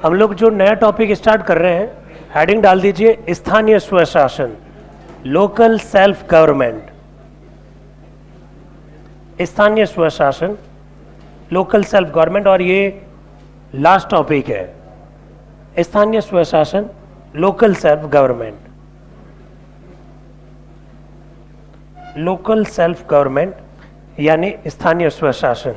हम लोग जो नया टॉपिक स्टार्ट कर रहे हैं, हेडिंग डाल दीजिए स्थानीय स्वशासन, लोकल सेल्फ गवर्नमेंट। स्थानीय स्वशासन, लोकल सेल्फ गवर्नमेंट, और ये लास्ट टॉपिक है, स्थानीय स्वशासन, local self government. Local self government यानी स्थानीय स्वशासन,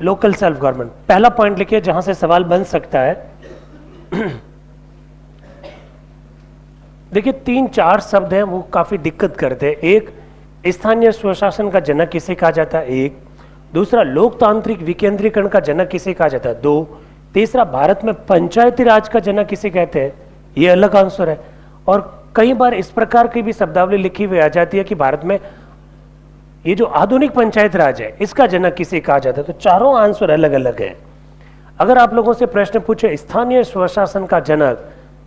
लोकल सेल्फ गवर्नमेंट। पहला पॉइंट लिखिए जहां से सवाल बन सकता है। देखिए 3-4 शब्द हैं वो काफी दिक्कत करते हैं। एक, स्थानीय स्वशासन का जनक किसे कहा जाता है, एक। दूसरा, लोकतांत्रिक विकेंद्रीकरण का जनक किसे कहा जाता है, 2। तीसरा, भारत में पंचायती राज का जनक किसे कहते हैं, ये अलग आंसर है। और कई बार इस प्रकार की भी शब्दावली लिखी हुई आ जाती है कि भारत में ये जो आधुनिक पंचायत राज है इसका जनक किसे कहा जाता है। तो चारों आंसर अलग अलग है। अगर आप लोगों से प्रश्न पूछे स्थानीय स्वशासन का जनक,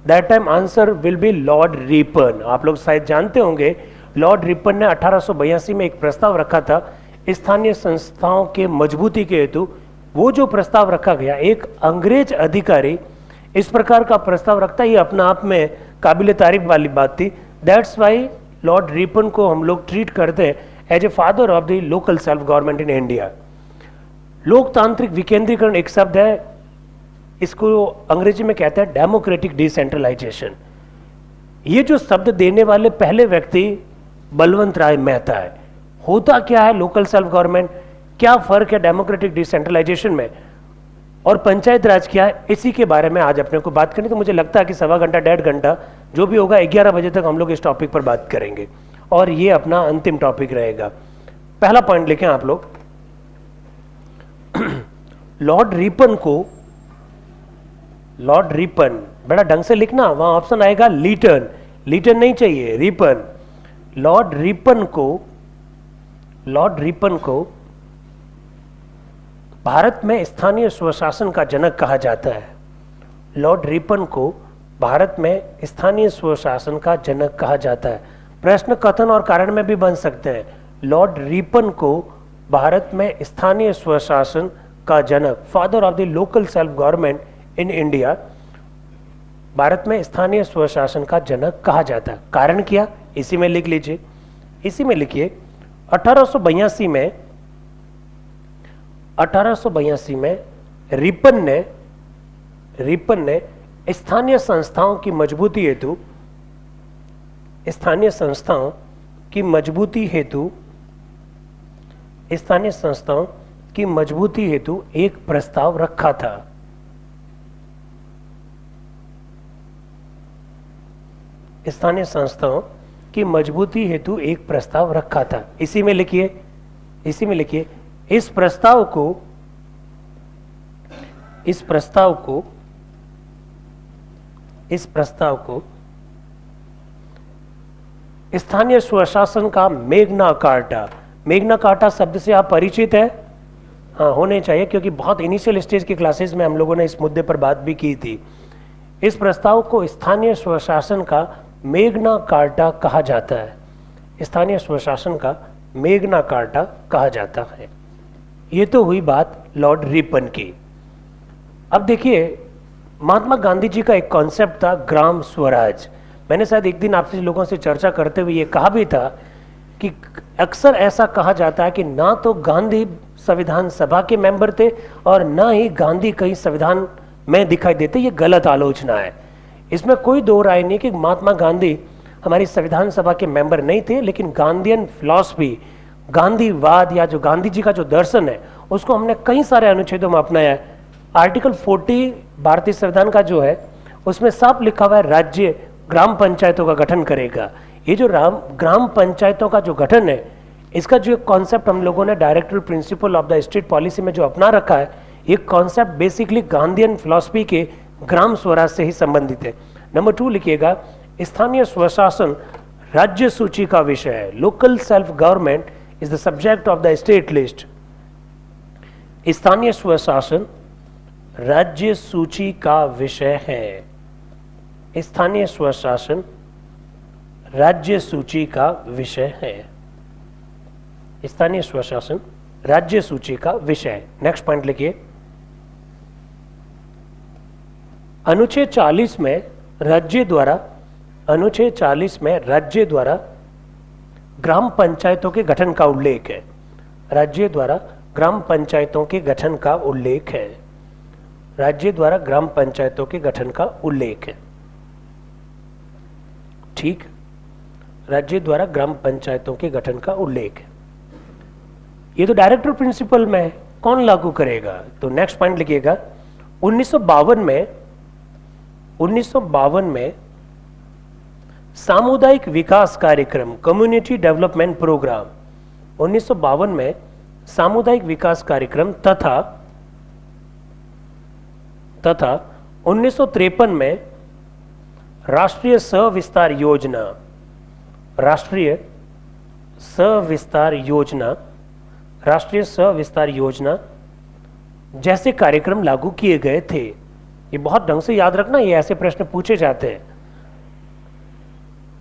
that time answer will be Lord Ripon. आप लोग शायद जानते होंगे, लॉर्ड रिपन ने 1882 में एक प्रस्ताव रखा था स्थानीय संस्थाओं के मजबूती के हेतु। वो जो प्रस्ताव रखा गया, एक अंग्रेज अधिकारी इस प्रकार का प्रस्ताव रखता, ये अपना आप में काबिल तारीफ वाली बात थी। दैट्स वाई लॉर्ड रिपन को हम लोग ट्रीट करते हैं as a father of the local self government in India. लोकतांत्रिक विकेंद्रीकरण एक शब्द है, इसको अंग्रेजी में कहते हैं डेमोक्रेटिक डिसेंट्रलाइजेशन। ये जो शब्द देने वाले पहले व्यक्ति बलवंत राय मेहता है। होता क्या है लोकल सेल्फ गवर्नमेंट, क्या फर्क है डेमोक्रेटिक डिसेंट्रलाइजेशन में, और पंचायत राज क्या है, इसी के बारे में आज अपने को बात करनी। तो मुझे लगता है कि 1.25 घंटा 1.5 घंटा जो भी होगा 11 बजे तक हम लोग इस टॉपिक पर बात करेंगे और ये अपना अंतिम टॉपिक रहेगा। पहला पॉइंट लिखें आप लोग। लॉर्ड रिपन को, लॉर्ड रिपन, बड़ा ढंग से लिखना, वहां ऑप्शन आएगा लीटन, लीटन नहीं चाहिए, रिपन। लॉर्ड रिपन को भारत में स्थानीय स्वशासन का जनक कहा जाता है। लॉर्ड रिपन को भारत में स्थानीय स्वशासन का जनक कहा जाता है। प्रश्न कथन और कारण में भी बन सकते हैं। लॉर्ड रिपन को भारत में स्थानीय स्वशासन का जनक, father of the local self government in India, Bharat में स्थानीय स्वशासन का जनक कहा जाता है। कारण क्या, इसी में लिख लीजिए, इसी में लिखिए। 1882 में रिपन ने स्थानीय संस्थाओं की मजबूती हेतु, स्थानीय संस्थाओं की मजबूती हेतु एक प्रस्ताव रखा था। स्थानीय संस्थाओं की मजबूती हेतु एक प्रस्ताव रखा था। इसी में लिखिए, इस प्रस्ताव को स्थानीय स्वशासन का मेग्ना कार्टा शब्द से आप परिचित है? हाँ, होने चाहिए, क्योंकि बहुत इनिशियल स्टेज की क्लासेस में हम लोगों ने इस मुद्दे पर बात भी की थी। इस प्रस्ताव को स्थानीय स्वशासन का मेग्ना कार्टा कहा जाता है। स्थानीय स्वशासन का मेग्ना कार्टा कहा जाता है। ये तो हुई बात लॉर्ड रिपन की। अब देखिए, महात्मा गांधी जी का एक कॉन्सेप्ट था ग्राम स्वराज। मैंने शायद एक दिन आपसे लोगों से चर्चा करते हुए ये कहा भी था कि अक्सर ऐसा कहा जाता है कि ना तो गांधी संविधान सभा के मेंबर थे और ना ही गांधी कहीं संविधान में दिखाई देते। ये गलत आलोचना है। इसमें कोई दो राय नहीं कि महात्मा गांधी हमारी संविधान सभा के मेंबर नहीं थे, लेकिन गांधीयन फिलॉसफी, गांधीवाद या जो गांधी जी का जो दर्शन है उसको हमने कई सारे अनुच्छेदों में अपनाया है। आर्टिकल 40 भारतीय संविधान का जो है उसमें साफ लिखा हुआ है राज्य ग्राम पंचायतों का गठन करेगा। ये जो ग्राम पंचायतों का जो गठन है, इसका जो कॉन्सेप्ट हम लोगों ने directory principle of the state policy में जो अपना रखा है, ये कॉन्सेप्ट बेसिकली गांधीयन फिलॉसफी के ग्राम स्वराज से ही संबंधित है। नंबर 2 लिखिएगा, स्थानीय स्वशासन राज्य सूची का विषय है। Local self government is the subject of the state list. स्थानीय स्वशासन राज्य सूची का विषय है। स्थानीय स्वशासन राज्य सूची का विषय है। स्थानीय स्वशासन राज्य सूची का विषय। नेक्स्ट पॉइंट लिखिए, अनुच्छेद 40 में राज्य द्वारा ग्राम पंचायतों के गठन का उल्लेख है। राज्य द्वारा ग्राम पंचायतों के गठन का उल्लेख है। राज्य द्वारा ग्राम पंचायतों के गठन का उल्लेख है। ठीक, राज्य द्वारा ग्राम पंचायतों के गठन का उल्लेख है। ये तो डायरेक्टर प्रिंसिपल में है, कौन लागू करेगा? तो नेक्स्ट पॉइंट लिखिएगा, 1952 में सामुदायिक विकास कार्यक्रम, कम्युनिटी डेवलपमेंट प्रोग्राम, 1952 में सामुदायिक विकास कार्यक्रम तथा 1953 में राष्ट्रीय सविस्तार योजना जैसे कार्यक्रम लागू किए गए थे। ये बहुत ढंग से याद रखना, ये ऐसे प्रश्न पूछे जाते हैं।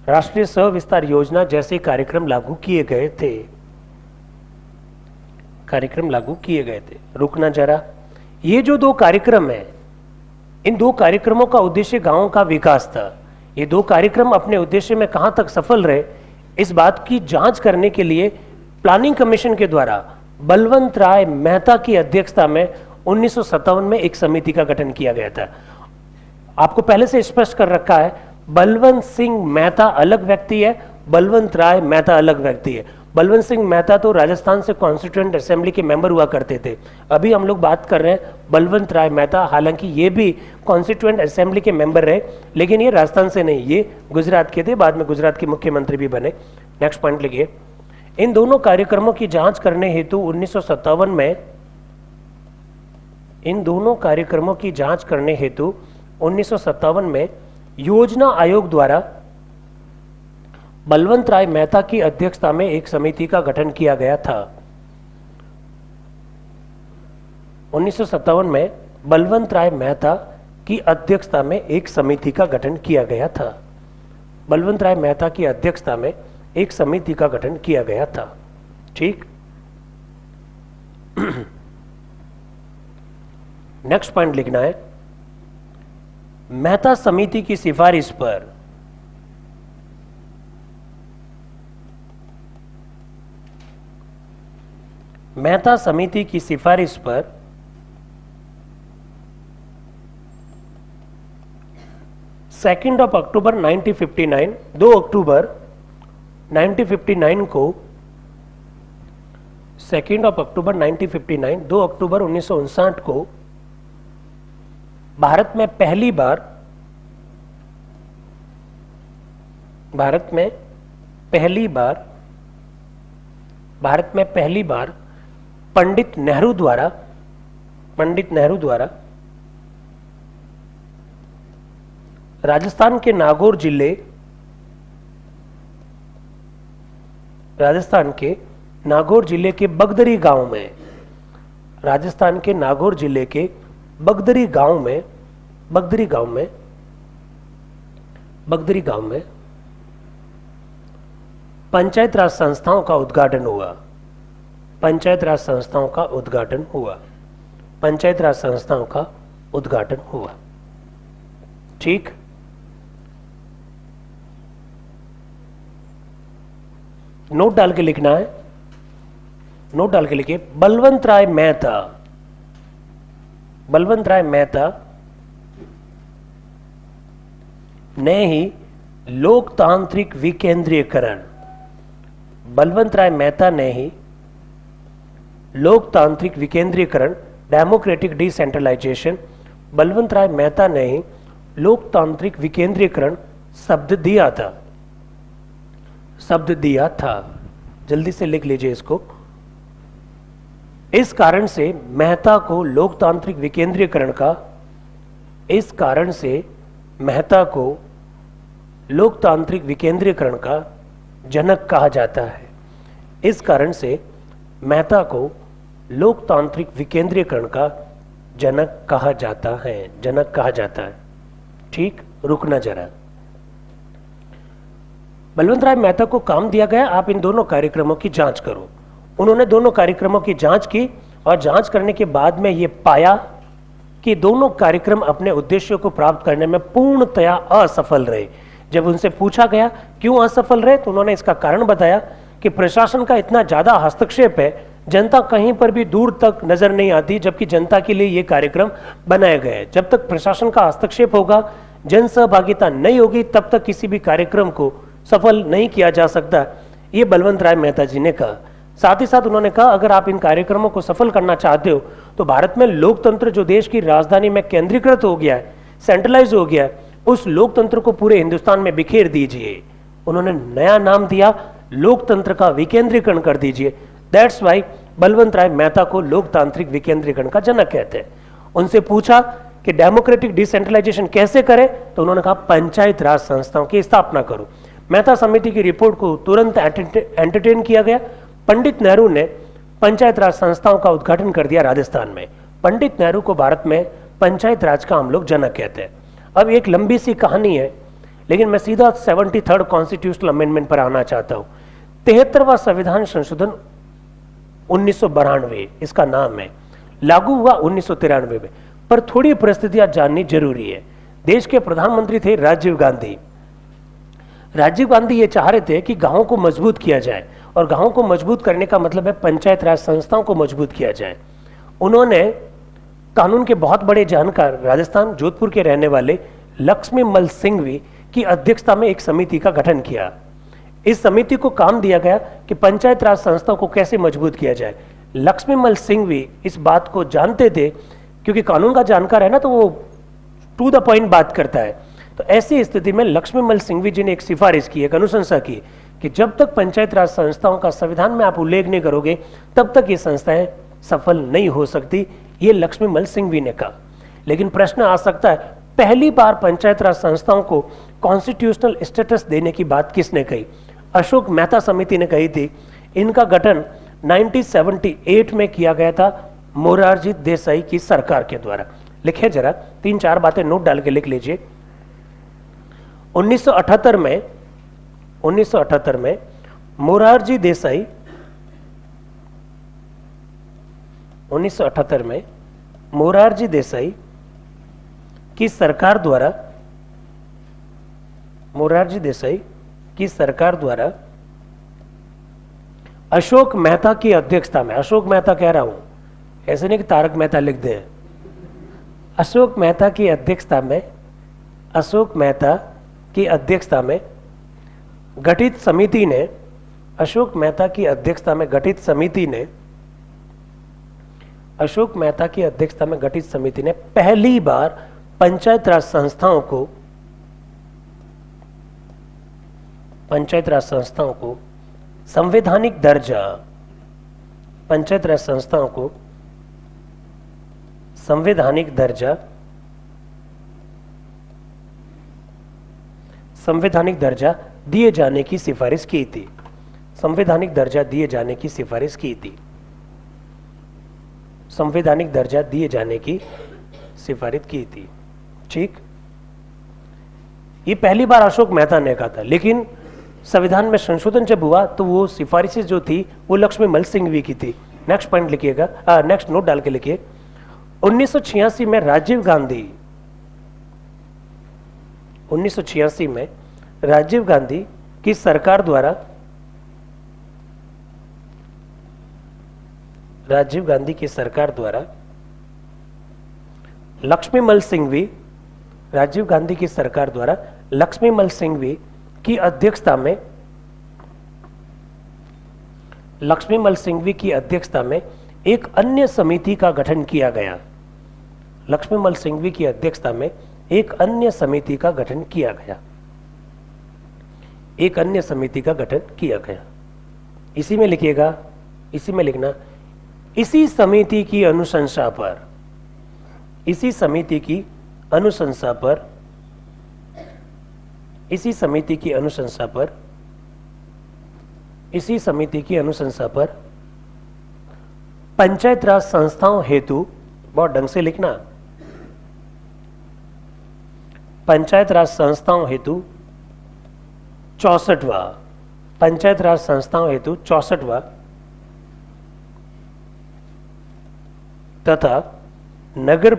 राष्ट्रीय सविस्तार योजना जैसे कार्यक्रम लागू किए गए थे। रुकना जरा, ये जो दो कार्यक्रम है, इन दो कार्यक्रमों का उद्देश्य गांवों का विकास था। ये दो कार्यक्रम अपने उद्देश्य में कहां तक सफल रहे, इस बात की जांच करने के लिए प्लानिंग कमीशन के द्वारा बलवंत राय मेहता की अध्यक्षता में 1957 में एक समिति का गठन किया गया था। आपको पहले से स्पष्ट कर रखा है, बलवंत सिंह मेहता अलग व्यक्ति है, बलवंत राय मेहता अलग व्यक्ति है। बलवंत सिंह मेहता तो राजस्थान से कॉन्स्टिट्यूएंट असेंबली के मेंबर हुआ करते थे। अभी हम लोग बात कर रहे हैं बलवंत राय मेहता, हालांकि ये भी कॉन्स्टिट्यूएंट असेंबली के मेंबर रहे, लेकिन ये राजस्थान से नहीं, ये गुजरात के थे, बाद में गुजरात के मुख्यमंत्री भी बने। नेक्स्ट पॉइंट लिखिए, इन दोनों कार्यक्रमों की जांच करने हेतु 1957 में योजना आयोग द्वारा बलवंत राय मेहता की अध्यक्षता में एक समिति का गठन किया गया था। 1957 में बलवंत राय मेहता की अध्यक्षता में एक समिति का गठन किया गया था। बलवंत राय मेहता की अध्यक्षता में एक समिति का गठन किया गया था। ठीक, नेक्स्ट पॉइंट लिखना है, मेहता समिति की सिफारिश पर मेहता समिति की सिफारिश पर 2 अक्टूबर 1959, 2 अक्टूबर 1959 को 2 अक्टूबर 1959, 2 अक्टूबर 1959 को भारत में पहली बार पंडित नेहरू द्वारा राजस्थान के नागौर जिले के बगदरी गांव में, राजस्थान के नागौर जिले के बगदरी गांव में पंचायत राज संस्थाओं का उद्घाटन हुआ। पंचायत राज संस्थाओं का उद्घाटन हुआ। ठीक, नोट डाल के लिखना है, नोट डाल के लिखिए, बलवंत राय मेहता ने ही लोकतांत्रिक विकेंद्रीकरण, बलवंत राय मेहता ने ही लोकतांत्रिक विकेंद्रीकरण, डेमोक्रेटिक डिसेंट्रलाइजेशन, बलवंत राय मेहता ने ही लोकतांत्रिक विकेंद्रीकरण शब्द दिया था। जल्दी से लिख लीजिए इसको। इस कारण से मेहता को लोकतांत्रिक विकेंद्रीकरण का जनक कहा जाता है। इस कारण से मेहता को लोकतांत्रिक विकेंद्रीकरण का जनक कहा जाता है। ठीक, रुकना जरा। बलवंत राय मेहता को काम दिया गया, आप इन दोनों कार्यक्रमों की जांच करो। उन्होंने दोनों कार्यक्रमों की जांच की और जांच करने के बाद में ये पाया कि दोनों कार्यक्रम अपने उद्देश्यों को प्राप्त करने में पूर्णतया असफल रहे। जब उनसे पूछा गया क्यों असफल रहे तो उन्होंने इसका कारण बताया कि प्रशासन का इतना ज्यादा हस्तक्षेप है, जनता कहीं पर भी दूर तक नजर नहीं आती, जबकि जनता के लिए ये कार्यक्रम बनाए गए हैं। जब तक प्रशासन का हस्तक्षेप होगा, जन सहभागिता नहीं होगी, तब तक किसी भी कार्यक्रम को सफल नहीं किया जा सकता, ये बलवंत राय मेहता जी ने कहा। साथ ही साथ उन्होंने कहा अगर आप इन कार्यक्रमों को सफल करना चाहते हो तो भारत में लोकतंत्र जो देश की राजधानी में केंद्रीकृत हो गया है, सेंट्रलाइज हो गया है, उस लोकतंत्र को पूरे हिंदुस्तान में बिखेर दीजिए। उन्होंने नया नाम दिया, लोकतंत्र का विकेंद्रीकरण कर दीजिए। दैट्स वाई बलवंत राय मेहता को लोकतांत्रिक विकेंद्रीकरण का जनक कहते हैं। उनसे पूछा कि डेमोक्रेटिक डिसेंट्रलाइजेशन कैसे करें तो उन्होंने कहा पंचायत राज संस्थाओं की स्थापना करो। मेहता समिति की रिपोर्ट को तुरंत एंटरटेन किया गया। पंडित नेहरू ने पंचायत राज संस्थाओं का उद्घाटन कर दिया राजस्थान में। पंडित नेहरू को भारत में पंचायत राज का हम लोग जनक कहते हैं। अब एक लंबी सी कहानी है, लेकिन मैं सीधा 73rd कॉन्स्टिट्यूशनल अमेंडमेंट पर आना चाहता हूं। 73वां संविधान संशोधन 1992 इसका नाम है, लागू हुआ 1993 में। पर थोड़ी परिस्थितियां जाननी जरूरी है। देश के प्रधानमंत्री थे राजीव गांधी। राजीव गांधी ये चाह रहे थे कि गांवों को मजबूत किया जाए, और गांवों को मजबूत करने का मतलब है पंचायत राज संस्थाओं को मजबूत किया जाए। उन्होंने कानून के बहुत बड़े जानकार राजस्थान जोधपुर के रहने वाले लक्ष्मी मल सिंघवी की अध्यक्षता में एक समिति का गठन किया। इस समिति को काम दिया गया कि पंचायत राज संस्थाओं को कैसे मजबूत किया जाए। लक्ष्मी मल सिंघवी इस बात को जानते थे, क्योंकि कानून का जानकार है ना, तो वो टू द पॉइंट बात करता है। तो ऐसी स्थिति में लक्ष्मी मल सिंघवी जी ने एक सिफारिश की, एक अनुशंसा की कि जब तक पंचायत राज संस्थाओं का संविधान में आप उल्लेख नहीं करोगे तब तक ये संस्थाएं सफल नहीं हो सकती, ये लक्ष्मी मल सिंघवी ने कहा। लेकिन प्रश्न आ सकता है, पहली बार पंचायत राज संस्थाओं को कॉन्स्टिट्यूशनल स्टेटस देने की बात किसने कही? अशोक मेहता समिति ने कही थी। इनका गठन 1978 में किया गया था मोरारजी देसाई की सरकार के द्वारा। लिखे जरा, 3-4 बातें नोट डाल के लिख लीजिए। 1978 में मोरारजी देसाई 1978 में मोरारजी देसाई की सरकार द्वारा अशोक मेहता की अध्यक्षता में, अशोक मेहता कह रहा हूं, ऐसे नहीं कि तारक मेहता लिख दे, अशोक मेहता की अध्यक्षता में गठित समिति ने, अशोक मेहता की अध्यक्षता में गठित समिति ने पहली बार पंचायत राज संस्थाओं को संवैधानिक दर्जा, संवैधानिक दर्जा दिए जाने की सिफारिश की थी। संवैधानिक दर्जा दिए जाने की सिफारिश की थी। संवैधानिक दर्जा दिए जाने की सिफारिश की थी। ठीक, ये पहली बार अशोक मेहता ने कहा था, लेकिन संविधान में संशोधन जब हुआ तो वो सिफारिशें जो थी वो लक्ष्मी मल सिंघवी की थी। नेक्स्ट पॉइंट लिखिएगा, नेक्स्ट नोट डाल के लिखिए। 1986 में राजीव गांधी की सरकार द्वारा लक्ष्मी मल सिंघवी की अध्यक्षता में एक अन्य समिति का गठन किया गया। लक्ष्मी मल सिंघवी की अध्यक्षता में एक अन्य समिति का गठन किया गया। इसी में लिखिएगा, इसी में लिखना, इसी समिति की अनुशंसा पर पंचायत राज संस्थाओं हेतु, बहुत ढंग से लिखना, पंचायत राज संस्थाओं हेतु 64वां तथा नगर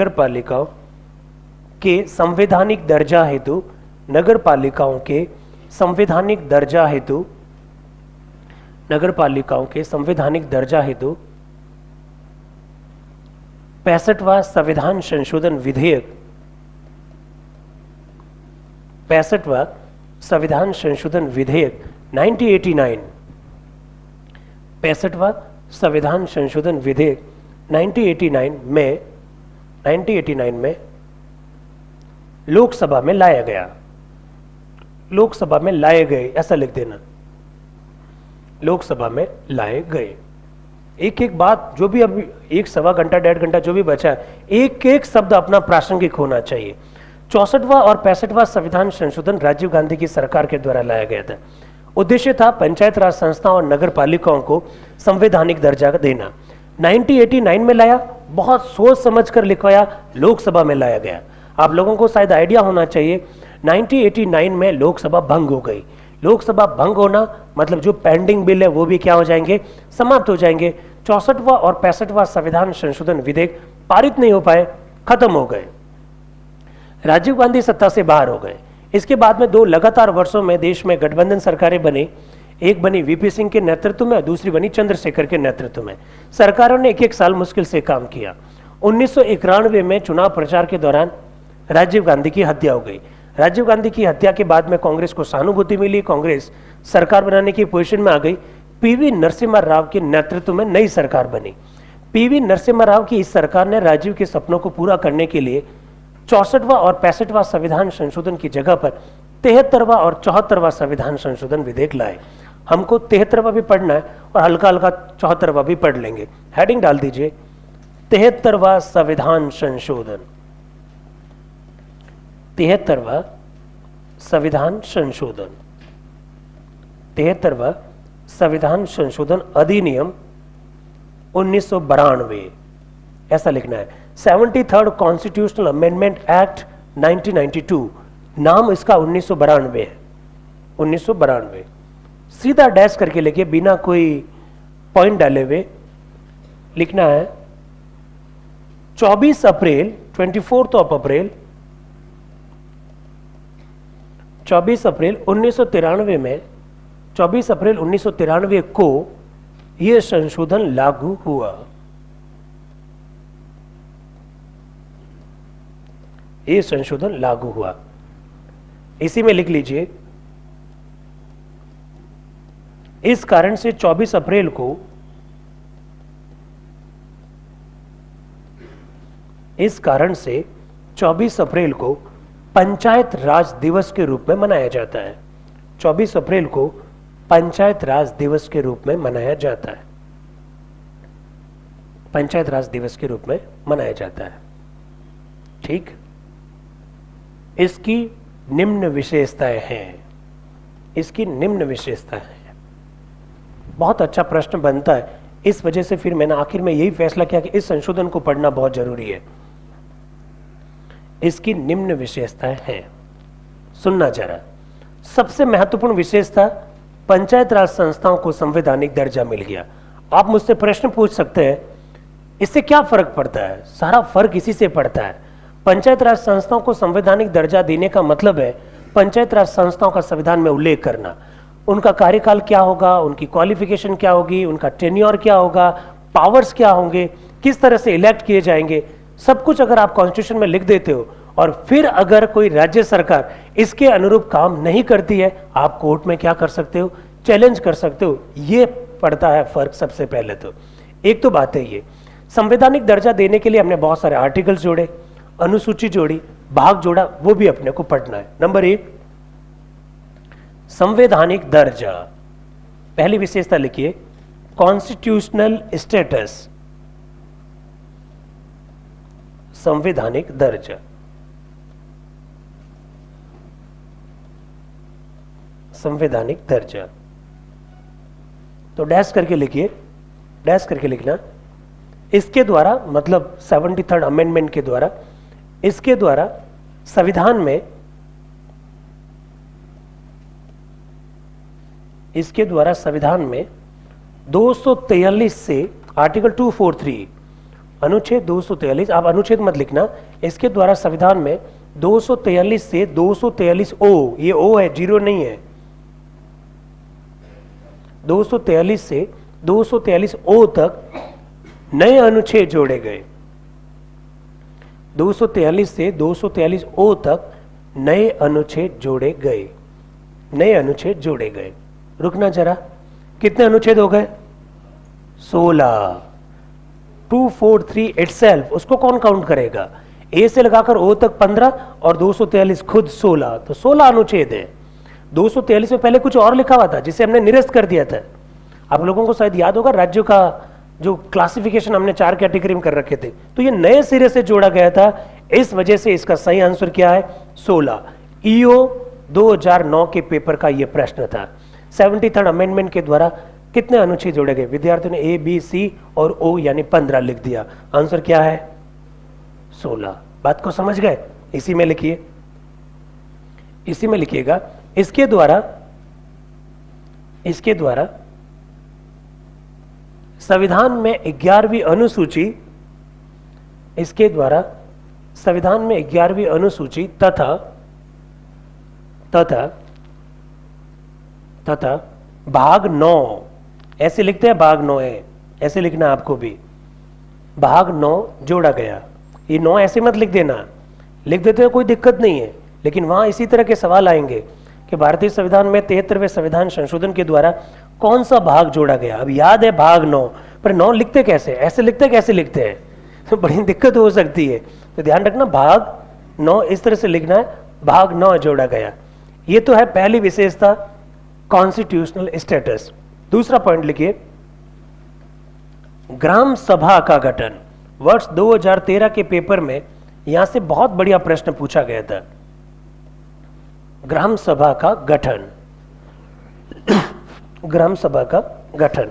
पालिकाओं के संवैधानिक दर्जा हेतु नगर पालिकाओं के संवैधानिक दर्जा हेतु 65वां संविधान संशोधन विधेयक 65वां संविधान संशोधन विधेयक 1989 65वां संविधान संशोधन विधेयक 1989 में लोकसभा में लाया गया। लोकसभा में लाए गए, ऐसा लिख देना, लोकसभा में लाए गए। एक एक बात जो भी अभी 1 सवा घंटा 1.5 घंटा जो भी बचा है, एक एक शब्द अपना प्रासंगिक होना चाहिए। 64वां और 65वां संविधान संशोधन राजीव गांधी की सरकार के द्वारा लाया गया था। उद्देश्य था पंचायत राज संस्थाओं और नगर पालिकाओं को संवैधानिक दर्जा देना। 1989 में लाया, बहुत सोच समझ कर लिखवाया, लोकसभा में लाया गया। आप लोगों को शायद आइडिया होना चाहिए, 1989 में लोकसभा भंग हो गई। लोकसभा भंग होना मतलब जो पेंडिंग बिल है वो भी क्या हो जाएंगे, समाप्त हो जाएंगे। 64वां और 65वां संविधान संशोधन विधेयक पारित नहीं हो पाए, खत्म हो गए। राजीव गांधी सत्ता से बाहर हो गए। इसके बाद में 2 लगातार वर्षों में देश में गठबंधन सरकारें बनी। एक बनी वीपी सिंह के नेतृत्व में, दूसरी बनी चंद्रशेखर के नेतृत्व में। सरकारों ने एक साल मुश्किल से काम किया। 1991 में चुनाव प्रचार के दौरान राजीव गांधी की हत्या हो गई। राजीव गांधी की हत्या के बाद में कांग्रेस को सहानुभूति मिली, कांग्रेस सरकार बनाने की पोजीशन में आ गई। पीवी नरसिम्हा राव के नेतृत्व में नई सरकार बनी। पीवी नरसिम्हा राव की इस सरकार ने राजीव के सपनों को पूरा करने के लिए 64वां और 65वां संविधान संशोधन की जगह पर 73वां और 74वां संविधान संशोधन विधेयक लाए। हमको 73वां भी पढ़ना है और हल्का हल्का 74वां भी पढ़ लेंगे। हेडिंग डाल दीजिए 73वां संविधान संशोधन। 73वां संविधान संशोधन, 73वां संविधान संशोधन अधिनियम 1992, ऐसा लिखना है। 73rd कॉन्स्टिट्यूशनल अमेंडमेंट एक्ट 1992, नाम इसका 1992 है। 1992 सीधा डैश करके लिखिए, बिना कोई पॉइंट डाले हुए लिखना है। 24 अप्रैल 24 अप्रैल 1993 में 24 अप्रैल 1993 को यह संशोधन लागू हुआ। यह संशोधन लागू हुआ, इसी में लिख लीजिए। इस कारण से 24 अप्रैल को पंचायत राज दिवस के रूप में मनाया जाता है। 24 अप्रैल को पंचायत राज दिवस के रूप में मनाया जाता है। पंचायत राज दिवस के रूप में मनाया जाता है। ठीक, इसकी निम्न विशेषताएं हैं। इसकी निम्न विशेषताएं हैं। बहुत अच्छा प्रश्न बनता है, इस वजह से फिर मैंने आखिर में यही फैसला किया कि इस संशोधन को पढ़ना बहुत जरूरी है। इसकी निम्न विशेषताएं हैं, सुनना जरा। सबसे महत्वपूर्ण विशेषता, पंचायत राज संस्थाओं को संवैधानिक दर्जा मिल गया। आप मुझसे प्रश्न पूछ सकते हैं, इससे क्या फर्क पड़ता है? सारा फर्क इसी से पड़ता है। पंचायत राज संस्थाओं को संवैधानिक दर्जा देने का मतलब है पंचायत राज संस्थाओं का संविधान में उल्लेख करना, उनका कार्यकाल क्या होगा, उनकी क्वालिफिकेशन क्या होगी, उनका टेन्योर क्या होगा, पावर्स क्या होंगे, किस तरह से इलेक्ट किए जाएंगे, सब कुछ अगर आप कॉन्स्टिट्यूशन में लिख देते हो और फिर अगर कोई राज्य सरकार इसके अनुरूप काम नहीं करती है, आप कोर्ट में क्या कर सकते हो, चैलेंज कर सकते हो। ये पड़ता है फर्क सबसे पहले। तो एक तो बात है ये, संवैधानिक दर्जा देने के लिए हमने बहुत सारे आर्टिकल्स जोड़े, अनुसूची जोड़ी, भाग जोड़ा, वो भी अपने को पढ़ना है। नंबर 1, संवैधानिक दर्जा। पहली विशेषता लिखिए, कॉन्स्टिट्यूशनल स्टेटस। संवैधानिक दर्जा, संवैधानिक दर्जा। तो डैश करके लिखिए, डैश करके लिखना। इसके द्वारा मतलब 73rd अमेंडमेंट के द्वारा, इसके द्वारा संविधान में, इसके द्वारा संविधान में 243 से आर्टिकल 243, अनुच्छेद 243, आप अनुच्छेद मत लिखना, इसके द्वारा संविधान में 243 से 243 ओ, ये ओ है, जीरो नहीं है, 243 से 243 ओ तक नए अनुच्छेद जोड़े गए। 243 से 243 ओ तक नए अनुच्छेद जोड़े गए, नए अनुच्छेद जोड़े गए। रुकना जरा, कितने अनुच्छेद हो गए? 16। 243 इटसेल्फ, उसको कौन काउंट करेगा? ए से लगाकर ओ तक 15 और 243 खुद 16, तो 16 अनुच्छेद है। 243 में पहले कुछ और लिखा हुआ था जिसे हमने निरस्त कर दिया था। आप लोगों को शायद याद होगा, राज्यों का जो क्लासिफिकेशन हमने 4 कैटेगरी में कर रखे थे, तो ये नए सिरे से जोड़ा गया था। इस वजह से इसका सही आंसर क्या है? 16। ईओ 2009 के पेपर का यह प्रश्न था। 73rd अमेंडमेंट के द्वारा कितने अनुच्छेद जोड़े गए? विद्यार्थियों ने ए, बी, सी और ओ यानी 15 लिख दिया। आंसर क्या है? 16। बात को समझ गए? इसी में लिखिए, इसी में लिखिएगा। इसके द्वारा संविधान में 11वीं अनुसूची, इसके द्वारा संविधान में 11वीं अनुसूची तथा भाग 9, ऐसे लिखते हैं, भाग 9 है, ऐसे लिखना आपको भी, भाग 9 जोड़ा गया। ये 9 ऐसे मत लिख देना, लिख देते हो कोई दिक्कत नहीं है, लेकिन वहां इसी तरह के सवाल आएंगे कि भारतीय संविधान में 73वें संविधान संशोधन के द्वारा कौन सा भाग जोड़ा गया। अब याद है भाग 9, पर 9 लिखते कैसे? ऐसे लिखते, कैसे लिखते हैं? तो बड़ी दिक्कत हो सकती है, तो ध्यान रखना, भाग 9 इस तरह से लिखना है, भाग 9 जोड़ा गया। ये तो है पहली विशेषता, कॉन्स्टिट्यूशनल स्टेटस। दूसरा पॉइंट लिखिए, ग्राम सभा का गठन। वर्ष 2013 के पेपर में यहां से बहुत बढ़िया प्रश्न पूछा गया था। ग्राम सभा का गठन, ग्राम सभा का गठन,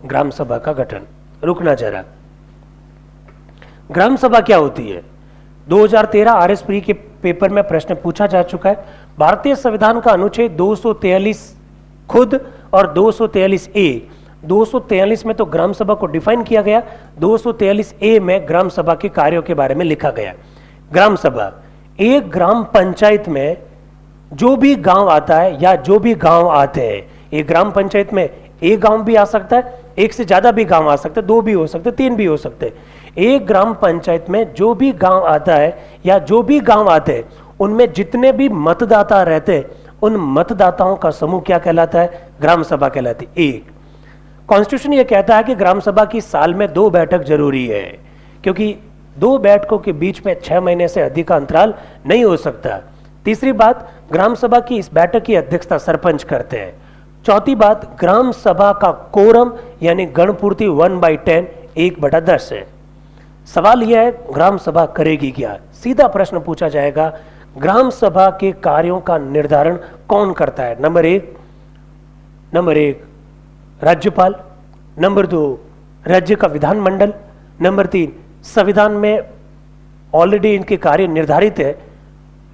ग्राम सभा का गठन। रुकना जरा, ग्राम सभा क्या होती है? 2013 आरएस प्री के पेपर में प्रश्न पूछा जा चुका है। भारतीय संविधान का अनुच्छेद 243 खुद और 243 ए, 243 में तो ग्राम सभा को डिफाइन किया गया, 243 ए में ग्राम सभा के कार्यों के बारे में लिखा गया। ग्राम सभा, एक ग्राम पंचायत में जो भी गांव आता है या जो भी गांव आते हैं, एक ग्राम पंचायत में एक गांव भी आ सकता है, एक से ज्यादा भी गांव आ सकते हैं, 2 भी हो सकते, 3 भी हो सकते हैं। एक ग्राम पंचायत में जो भी गांव आता है या जो भी गांव आते हैं, उनमें जितने भी मतदाता रहते हैं, उन मतदाताओं का समूह क्या कहलाता है? ग्राम सभा कहलाती है। एक कॉन्स्टिट्यूशन यह कहता है कि ग्राम सभा की साल में 2 बैठक जरूरी है, क्योंकि 2 बैठकों के बीच में 6 महीने से अधिक का अंतराल नहीं हो सकता। तीसरी बात, ग्राम सभा की इस बैठक की अध्यक्षता सरपंच करते हैं। चौथी बात, ग्राम सभा का कोरम यानी गणपूर्ति 1/10, 1/10 है। सवाल यह है, ग्राम सभा करेगी क्या? सीधा प्रश्न पूछा जाएगा, ग्राम सभा के कार्यों का निर्धारण कौन करता है? नंबर एक राज्यपाल, नंबर 2 राज्य का विधानमंडल, नंबर 3 संविधान में ऑलरेडी इनके कार्य निर्धारित है,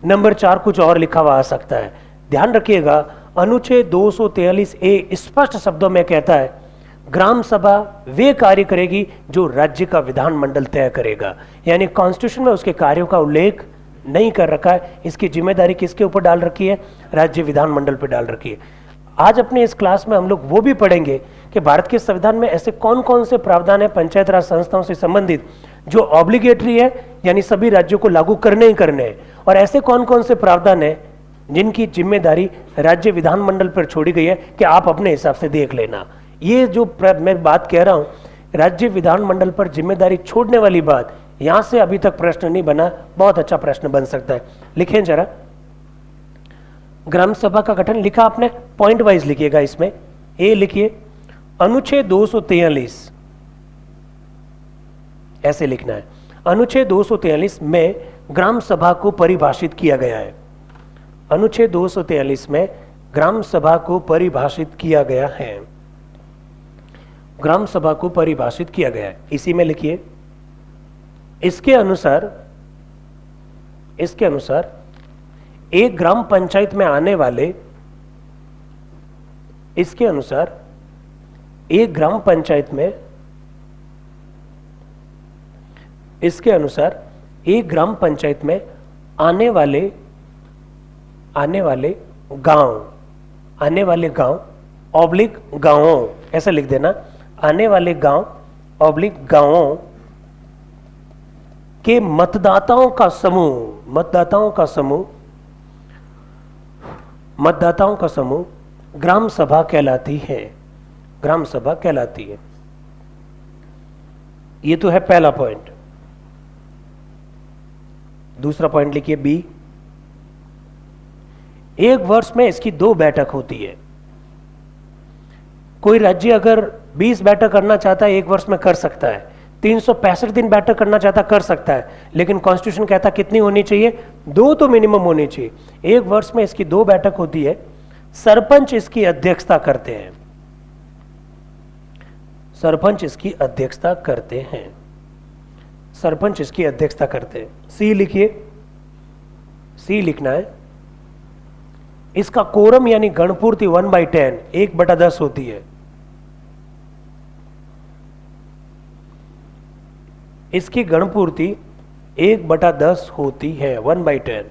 नंबर 4 कुछ और लिखा हुआ आ सकता है। ध्यान रखिएगा, अनुच्छेद 243 ए स्पष्ट शब्दों में कहता है ग्राम सभा वे कार्य करेगी जो राज्य का विधानमंडल तय करेगा, यानी कॉन्स्टिट्यूशन में उसके कार्यों का उल्लेख नहीं कर रखा है। इसकी जिम्मेदारी किसके ऊपर डाल रखी है? राज्य विधानमंडल पर डाल रखी है। आज अपने इस क्लास में हम लोग वो भी पढ़ेंगे कि भारत के संविधान में ऐसे कौन कौन से प्रावधान है पंचायत राज संस्थाओं से संबंधित जो ऑब्लिगेटरी है, यानी सभी राज्यों को लागू करने ही करने हैं, और ऐसे कौन कौन से प्रावधान है जिनकी जिम्मेदारी राज्य विधानमंडल पर छोड़ी गई है कि आप अपने हिसाब से देख लेना। ये जो मैं बात कह रहा हूं, राज्य विधानमंडल पर जिम्मेदारी छोड़ने वाली बात, यहां से अभी तक प्रश्न नहीं बना, बहुत अच्छा प्रश्न बन सकता है। लिखें जरा, ग्राम सभा का गठन लिखा आपने, पॉइंट वाइज लिखिएगा। इसमें ए लिखिए, अनुच्छेद 243, ऐसे लिखना है, अनुच्छेद 243 में ग्राम सभा को परिभाषित किया गया है। अनुच्छेद 243 में ग्राम सभा को परिभाषित किया गया है, ग्राम सभा को परिभाषित किया गया है, इसी में लिखिए। इसके अनुसार एक ग्राम पंचायत में आने वाले, इसके अनुसार एक ग्राम पंचायत में, इसके अनुसार एक ग्राम पंचायत में आने वाले गांव ऑब्लिक गांवों, ऐसा लिख देना, आने वाले गांव ऑब्लिक गांवों के मतदाताओं का समूह ग्राम सभा कहलाती है। ग्राम सभा कहलाती है। ये तो है पहला पॉइंट। दूसरा पॉइंट लिखिए बी। एक वर्ष में इसकी 2 बैठक होती है। कोई राज्य अगर 20 बैठक करना चाहता है एक वर्ष में कर सकता है, 365 दिन बैठक करना चाहता कर सकता है, लेकिन कॉन्स्टिट्यूशन कहता कितनी होनी चाहिए? 2 तो मिनिमम होनी चाहिए। एक वर्ष में इसकी 2 बैठक होती है। सरपंच इसकी अध्यक्षता करते हैं। सरपंच इसकी अध्यक्षता करते हैं। सी लिखिए, सी लिखना है। इसका कोरम यानी गणपूर्ति 1/10, 1/10 होती है। इसकी गणपूर्ति 1/10 होती है, 1/10।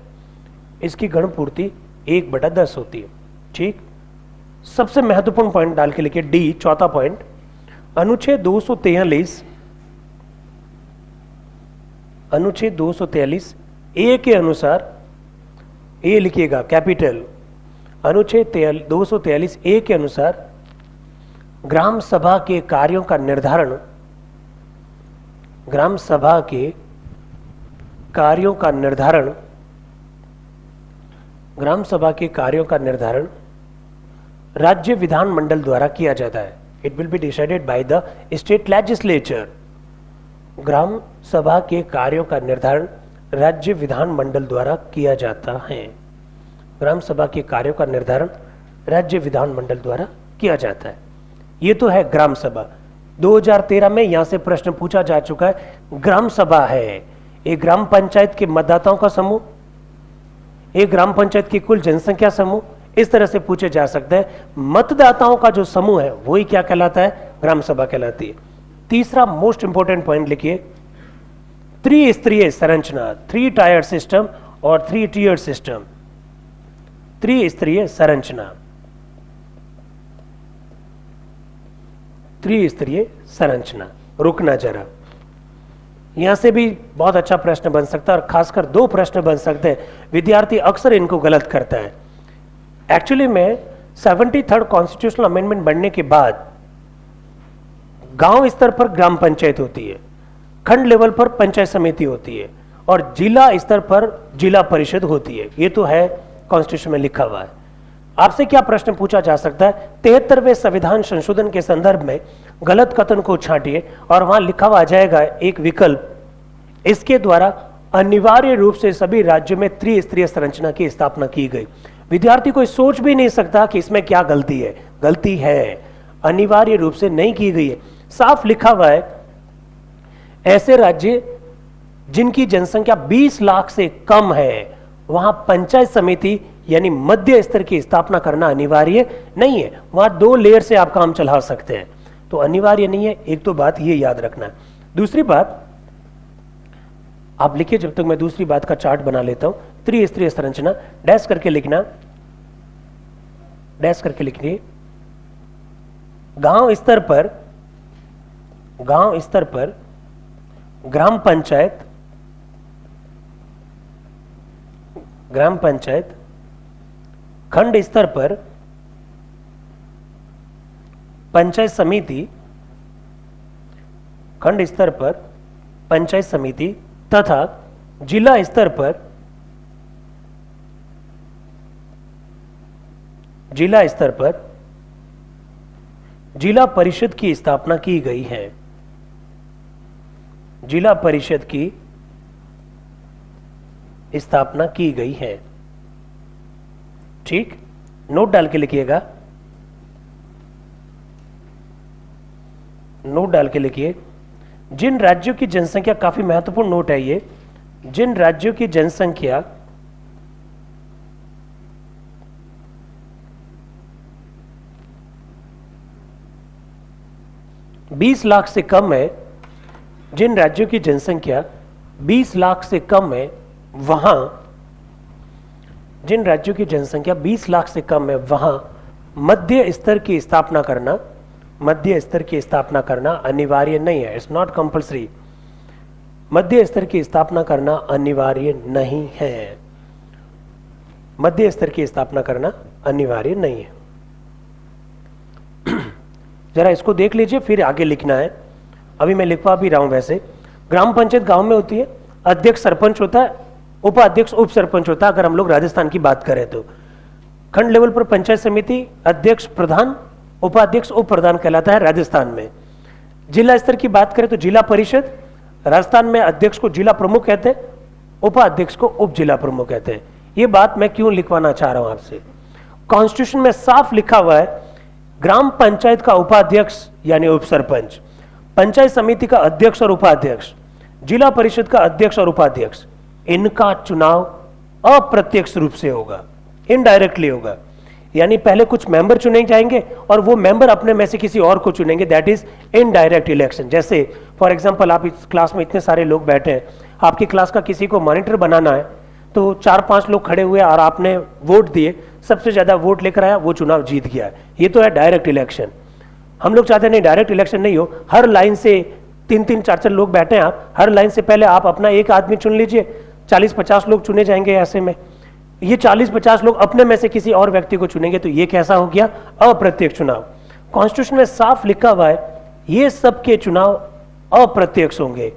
इसकी गणपूर्ति 1/10 होती है। ठीक। सबसे महत्वपूर्ण पॉइंट डाल के लिखिए डी, चौथा पॉइंट। अनुच्छेद 243 ए के अनुसार, ए लिखिएगा कैपिटल, अनुच्छेद 243 ए के अनुसार ग्राम सभा के कार्यों का निर्धारण, ग्राम सभा के कार्यों का निर्धारण राज्य विधानमंडल द्वारा किया जाता है। It will be decided by the state legislature. Gram sabha के कार्यों का निर्धारण राज्य विधानमंडल द्वारा किया जाता है। ग्राम सभा के कार्यों का निर्धारण राज्य विधानमंडल द्वारा किया जाता है। ये तो है ग्राम सभा। 2013 में यहां से प्रश्न पूछा जा चुका है। ग्राम सभा है एक ग्राम पंचायत के मतदाताओं का समूह, एक ग्राम पंचायत की कुल जनसंख्या समूह, इस तरह से पूछे जा सकते हैं। मतदाताओं का जो समूह है वही क्या कहलाता है? ग्राम सभा कहलाती है। तीसरा मोस्ट इंपोर्टेंट पॉइंट लिखिए, त्रिस्तरीय संरचना, 3 टायर सिस्टम और 3 टीयर सिस्टम। त्रिस्तरीय संरचना, त्रिस्तरीय संरचना। रुकना जरा, यहां से भी बहुत अच्छा प्रश्न बन सकता है और खासकर 2 प्रश्न बन सकते हैं। विद्यार्थी अक्सर इनको गलत करता है। एक्चुअली में 73rd कॉन्स्टिट्यूशनल अमेंडमेंट बनने के बाद गांव स्तर पर ग्राम पंचायत होती है, खंड लेवल पर पंचायत समिति होती है और जिला स्तर पर जिला परिषद होती है। ये तो है कॉन्स्टिट्यूशन में लिखा हुआ है। आपसे क्या प्रश्न पूछा जा सकता है? 73वें संविधान संशोधन के संदर्भ में गलत कथन को छांटिए और वहां लिखा हुआ आ जाएगा एक विकल्प, इसके द्वारा अनिवार्य रूप से सभी राज्यों में त्रिस्तरीय संरचना की स्थापना की गई। विद्यार्थी कोई सोच भी नहीं सकता कि इसमें क्या गलती है। गलती है, अनिवार्य रूप से नहीं की गई है। साफ लिखा हुआ है, ऐसे राज्य जिनकी जनसंख्या 20 लाख से कम है वहां पंचायत समिति यानी मध्य स्तर की स्थापना करना अनिवार्य नहीं है। वहां 2 लेयर से आप काम चला सकते हैं, तो अनिवार्य नहीं है। एक तो बात ये याद रखना है। दूसरी बात आप लिखिए, जब तक मैं दूसरी बात का चार्ट बना लेता हूं। त्रिस्तरीय संरचना, डैश करके लिखना, डैश करके लिखिए। गांव स्तर पर ग्राम पंचायत, खंड स्तर पर पंचायत समिति, खंड स्तर पर पंचायत समिति तथा जिला स्तर पर जिला परिषद की स्थापना की गई है। जिला परिषद की स्थापना की गई है। ठीक, नोट डाल के लिखिएगा, नोट डाल के लिखिए। जिन राज्यों की जनसंख्या, काफी महत्वपूर्ण नोट है ये, जिन राज्यों की जनसंख्या 20 लाख से कम है, जिन राज्यों की जनसंख्या 20 लाख से कम है वहां, जिन राज्यों की जनसंख्या 20 लाख से कम है वहां मध्य स्तर की स्थापना करना, मध्य स्तर की स्थापना करना अनिवार्य नहीं है, इट्स नॉट कंपल्सरी। मध्य स्तर की स्थापना करना अनिवार्य नहीं है, मध्य स्तर की स्थापना करना अनिवार्य नहीं है। जरा इसको देख लीजिए, फिर आगे लिखना है। अभी मैं लिखवा भी रहा हूं। वैसे ग्राम पंचायत गांव में होती है, अध्यक्ष सरपंच होता है, उपाध्यक्ष उप सरपंच होता है। अगर हम लोग राजस्थान की बात करें तो खंड लेवल पर पंचायत समिति अध्यक्ष प्रधान उपाध्यक्ष उप प्रधान कहलाता है राजस्थान में। जिला स्तर की बात करें तो जिला परिषद, राजस्थान में अध्यक्ष को जिला प्रमुख कहते हैं, उपाध्यक्ष को उप जिला प्रमुख कहते हैं। ये बात मैं क्यों लिखवाना चाह रहा हूं आपसे, कॉन्स्टिट्यूशन में साफ लिखा हुआ है ग्राम पंचायत का उपाध्यक्ष यानी उप सरपंच, पंचायत समिति का अध्यक्ष और उपाध्यक्ष, जिला परिषद का अध्यक्ष और उपाध्यक्ष, इनका चुनाव अप्रत्यक्ष रूप से होगा, इनडायरेक्टली होगा। यानी पहले कुछ मेंबर चुने जाएंगे और वो मेंबर अपने में से किसी और को चुनेंगे, दैट इज इनडायरेक्ट इलेक्शन। जैसे फॉर एग्जांपल आप इस क्लास में इतने सारे लोग बैठे हैं, आपकी क्लास का किसी को मॉनिटर बनाना है तो 4-5 लोग खड़े हुए और आपने वोट दिए, सबसे ज्यादा वोट लेकर आया वो चुनाव जीत गया। ये तो है डायरेक्ट इलेक्शन। हम लोग चाहते नहीं डायरेक्ट इलेक्शन नहीं हो, हर लाइन से 3-3 4-4 लोग बैठे हैं, आप हर लाइन से पहले आप अपना एक आदमी चुन लीजिए, 40-50 लोग चुने जाएंगे। ऐसे में ये 40-50 लोग अपने में से किसी और व्यक्ति को चुनेंगे, तो ये कैसा हो गया, अप्रत्यक्ष चुनाव। कॉन्स्टिट्यूशन में साफ लिखा हुआ है ये सबके चुनाव अप्रत्यक्ष होंगे।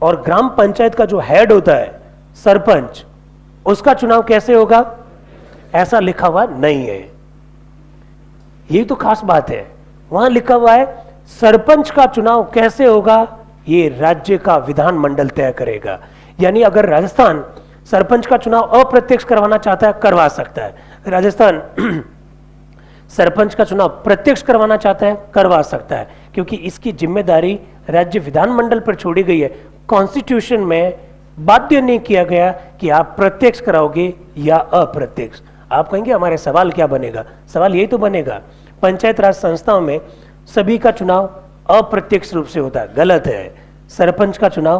और ग्राम पंचायत का जो हेड होता है सरपंच, उसका चुनाव कैसे होगा, ऐसा लिखा हुआ नहीं है। यही तो खास बात है, वहां लिखा हुआ है सरपंच का चुनाव कैसे होगा, ये राज्य का विधानमंडल तय करेगा। यानी अगर राजस्थान सरपंच का चुनाव अप्रत्यक्ष करवाना चाहता है, करवा सकता है। राजस्थान सरपंच का चुनाव प्रत्यक्ष करवाना चाहता है, करवा सकता है, क्योंकि इसकी जिम्मेदारी राज्य विधानमंडल पर छोड़ी गई है। कॉन्स्टिट्यूशन में बाध्य नहीं किया गया कि आप प्रत्यक्ष कराओगे या अप्रत्यक्ष। आप कहेंगे हमारे सवाल क्या बनेगा, सवाल यही तो बनेगा पंचायत राज संस्थाओं में सभी का चुनाव अप्रत्यक्ष रूप से होता है। गलत है, सरपंच का चुनाव,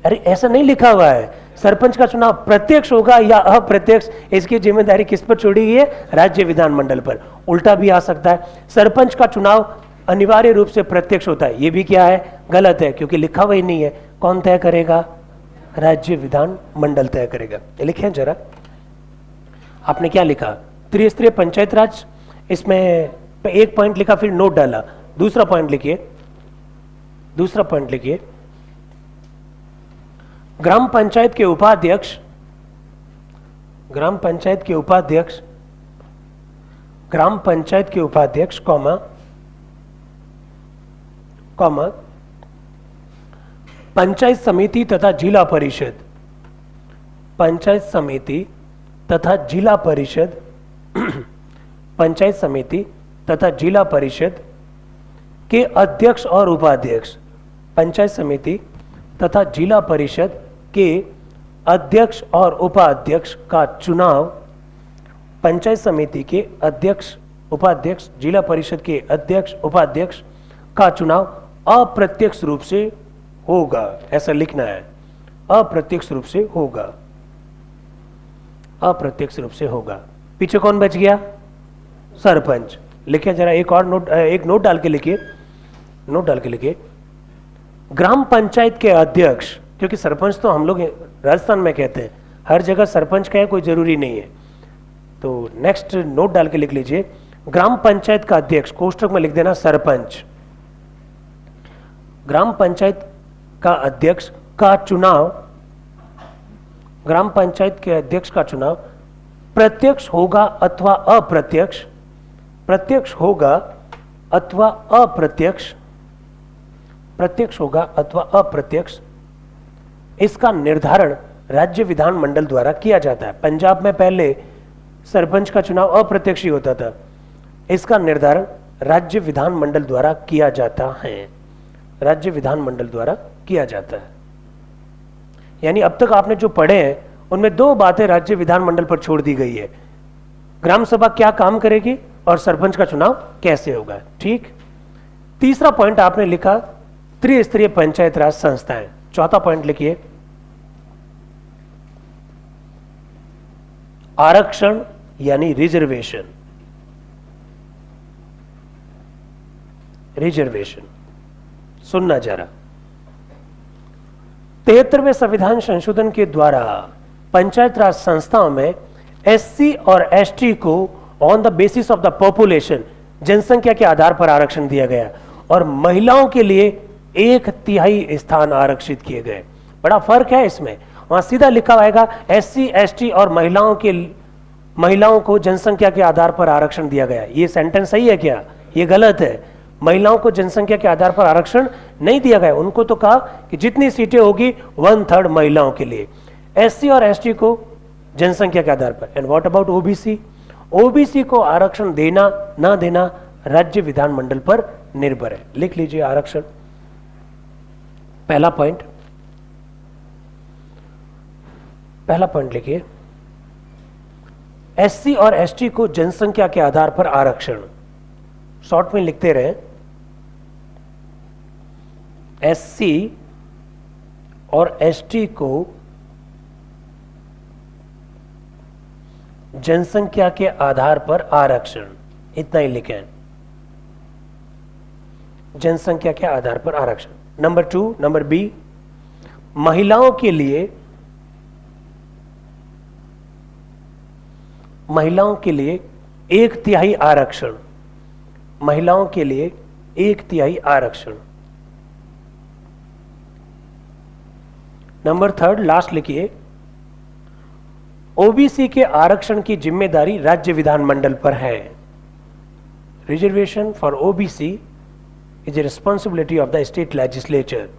अरे ऐसा नहीं लिखा हुआ है, सरपंच का चुनाव प्रत्यक्ष होगा या अप्रत्यक्ष, इसकी जिम्मेदारी किस पर छोड़ी गई है, राज्य विधानमंडल पर। उल्टा भी आ सकता है, सरपंच का चुनाव अनिवार्य रूप से प्रत्यक्ष होता है, ये भी क्या है, गलत है, क्योंकि लिखा हुआ ही नहीं है। कौन तय करेगा, राज्य विधानमंडल तय करेगा। लिखें जरा, आपने क्या लिखा, त्रिस्तरीय पंचायत राज, इसमें एक पॉइंट लिखा फिर नोट डाला। दूसरा पॉइंट लिखिए, दूसरा पॉइंट लिखिए, ग्राम पंचायत के उपाध्यक्ष, ग्राम पंचायत के उपाध्यक्ष, ग्राम पंचायत के उपाध्यक्ष कॉमा कॉमा पंचायत समिति तथा जिला परिषद, पंचायत समिति तथा जिला परिषद, पंचायत समिति तथा जिला परिषद के अध्यक्ष और उपाध्यक्ष, पंचायत समिति तथा जिला परिषद के अध्यक्ष और उपाध्यक्ष का चुनाव, पंचायत समिति के अध्यक्ष उपाध्यक्ष, जिला परिषद के अध्यक्ष उपाध्यक्ष का चुनाव अप्रत्यक्ष रूप से होगा, ऐसा लिखना है, अप्रत्यक्ष रूप से होगा, अप्रत्यक्ष रूप से होगा। पीछे कौन बच गया, सरपंच। लिखिए जरा, एक और नोट, एक नोट डाल के लिखिए, नोट डाल के लिखिए, ग्राम पंचायत के अध्यक्ष, क्योंकि सरपंच तो हम लोग राजस्थान में कहते हैं, हर जगह सरपंच कहें कोई जरूरी नहीं है, तो नेक्स्ट नोट डाल के लिख लीजिए, ग्राम पंचायत का अध्यक्ष, कोष्ठक में लिख देना सरपंच, ग्राम पंचायत का अध्यक्ष का चुनाव, ग्राम पंचायत के अध्यक्ष का चुनाव प्रत्यक्ष होगा अथवा अप्रत्यक्ष, प्रत्यक्ष होगा अथवा अप्रत्यक्ष, प्रत्यक्ष होगा अथवा अप्रत्यक्ष, इसका निर्धारण राज्य विधानमंडल द्वारा किया जाता है। पंजाब में पहले सरपंच का चुनाव अप्रत्यक्ष ही होता था, इसका निर्धारण राज्य विधानमंडल द्वारा किया जाता है, राज्य विधानमंडल द्वारा किया जाता है। यानी अब तक आपने जो पढ़े हैं उनमें दो बातें राज्य विधानमंडल पर छोड़ दी गई है, ग्राम सभा क्या काम करेगी और सरपंच का चुनाव कैसे होगा। ठीक, तीसरा पॉइंट आपने लिखा त्रिस्तरीय पंचायत राज संस्थाएं। चौथा पॉइंट लिखिए आरक्षण यानी रिजर्वेशन। रिजर्वेशन सुनना जरा। 73वें संविधान संशोधन के द्वारा पंचायत राज संस्थाओं में एससी और एसटी को on the basis of the population, जनसंख्या के आधार पर आरक्षण दिया गया और महिलाओं के लिए 1/3 स्थान आरक्षित किए गए। बड़ा फर्क है इसमें। वहां सीधा लिखा आएगा एससी एसटी और महिलाओं को जनसंख्या के आधार पर आरक्षण दिया गया। ये सेंटेंस सही है क्या? ये गलत है। महिलाओं को जनसंख्या के आधार पर आरक्षण नहीं दिया गया। उनको तो कहा कि जितनी सीटें होगी 1/3 महिलाओं के लिए, एससी और एसटी को जनसंख्या के आधार पर। And what about OBC? OBC को आरक्षण देना ना देना राज्य विधानमंडल पर निर्भर है। लिख लीजिए आरक्षण। पहला पॉइंट लिखिए एससी और एसटी को जनसंख्या के आधार पर आरक्षण। शॉर्ट में लिखते रहे एससी और एसटी को जनसंख्या के आधार पर आरक्षण। इतना ही लिखें, जनसंख्या के आधार पर आरक्षण। नंबर बी, महिलाओं के लिए 1/3 आरक्षण। महिलाओं के लिए 1/3 आरक्षण। नंबर 3 लास्ट लिखिए ओबीसी के आरक्षण की जिम्मेदारी राज्य विधानमंडल पर है। Reservation for OBC is a responsibility of the state legislature.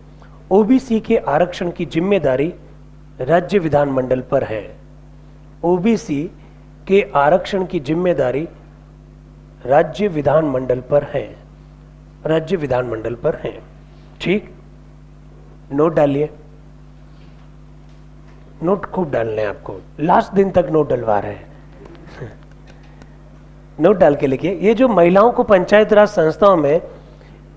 OBC के आरक्षण की जिम्मेदारी राज्य विधानमंडल पर है। ओबीसी के आरक्षण की जिम्मेदारी राज्य विधानमंडल पर है। राज्य विधानमंडल पर है। ठीक, नोट डालिए। नोट खूब डालने हैं आपको, लास्ट दिन तक नोट डलवा रहे हैं। नोट डाल के लिखिए ये जो महिलाओं को पंचायत राज संस्थाओं में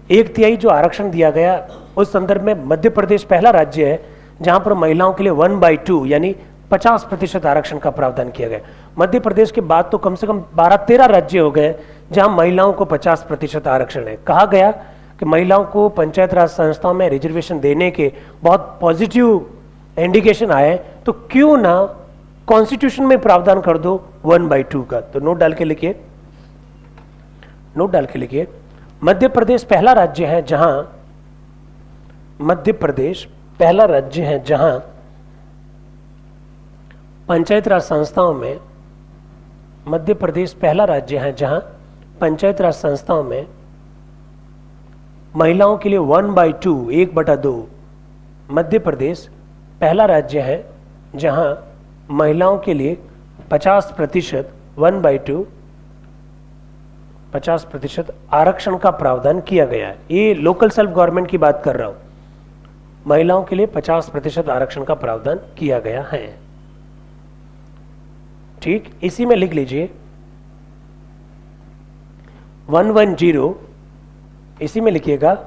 1/3 जो आरक्षण दिया गया, उस संदर्भ में मध्य प्रदेश पहला राज्य है जहां पर महिलाओं के लिए 1/2 यानी 50% आरक्षण का प्रावधान किया गया। मध्य प्रदेश के बाद तो कम से कम 12-13 राज्य हो गए जहां महिलाओं को 50% आरक्षण है। कहा गया कि महिलाओं को पंचायत राज संस्थाओं में रिजर्वेशन देने के बहुत पॉजिटिव इंडिकेशन आए, तो क्यों ना कॉन्स्टिट्यूशन में प्रावधान कर दो 1/2 का। तो नोट डाल के लिखिए मध्य प्रदेश पहला राज्य है जहां पंचायत राज संस्थाओं में मध्य प्रदेश पहला राज्य है जहां पंचायत राज संस्थाओं में महिलाओं के लिए 1/2 1/2 मध्य प्रदेश पहला राज्य है जहां महिलाओं के लिए 50% 1/2 50% आरक्षण का प्रावधान किया गया है। ये लोकल सेल्फ गवर्नमेंट की बात कर रहा हूं। महिलाओं के लिए 50% आरक्षण का प्रावधान किया गया है। ठीक, इसी में लिख लीजिए 110, इसी में लिखिएगा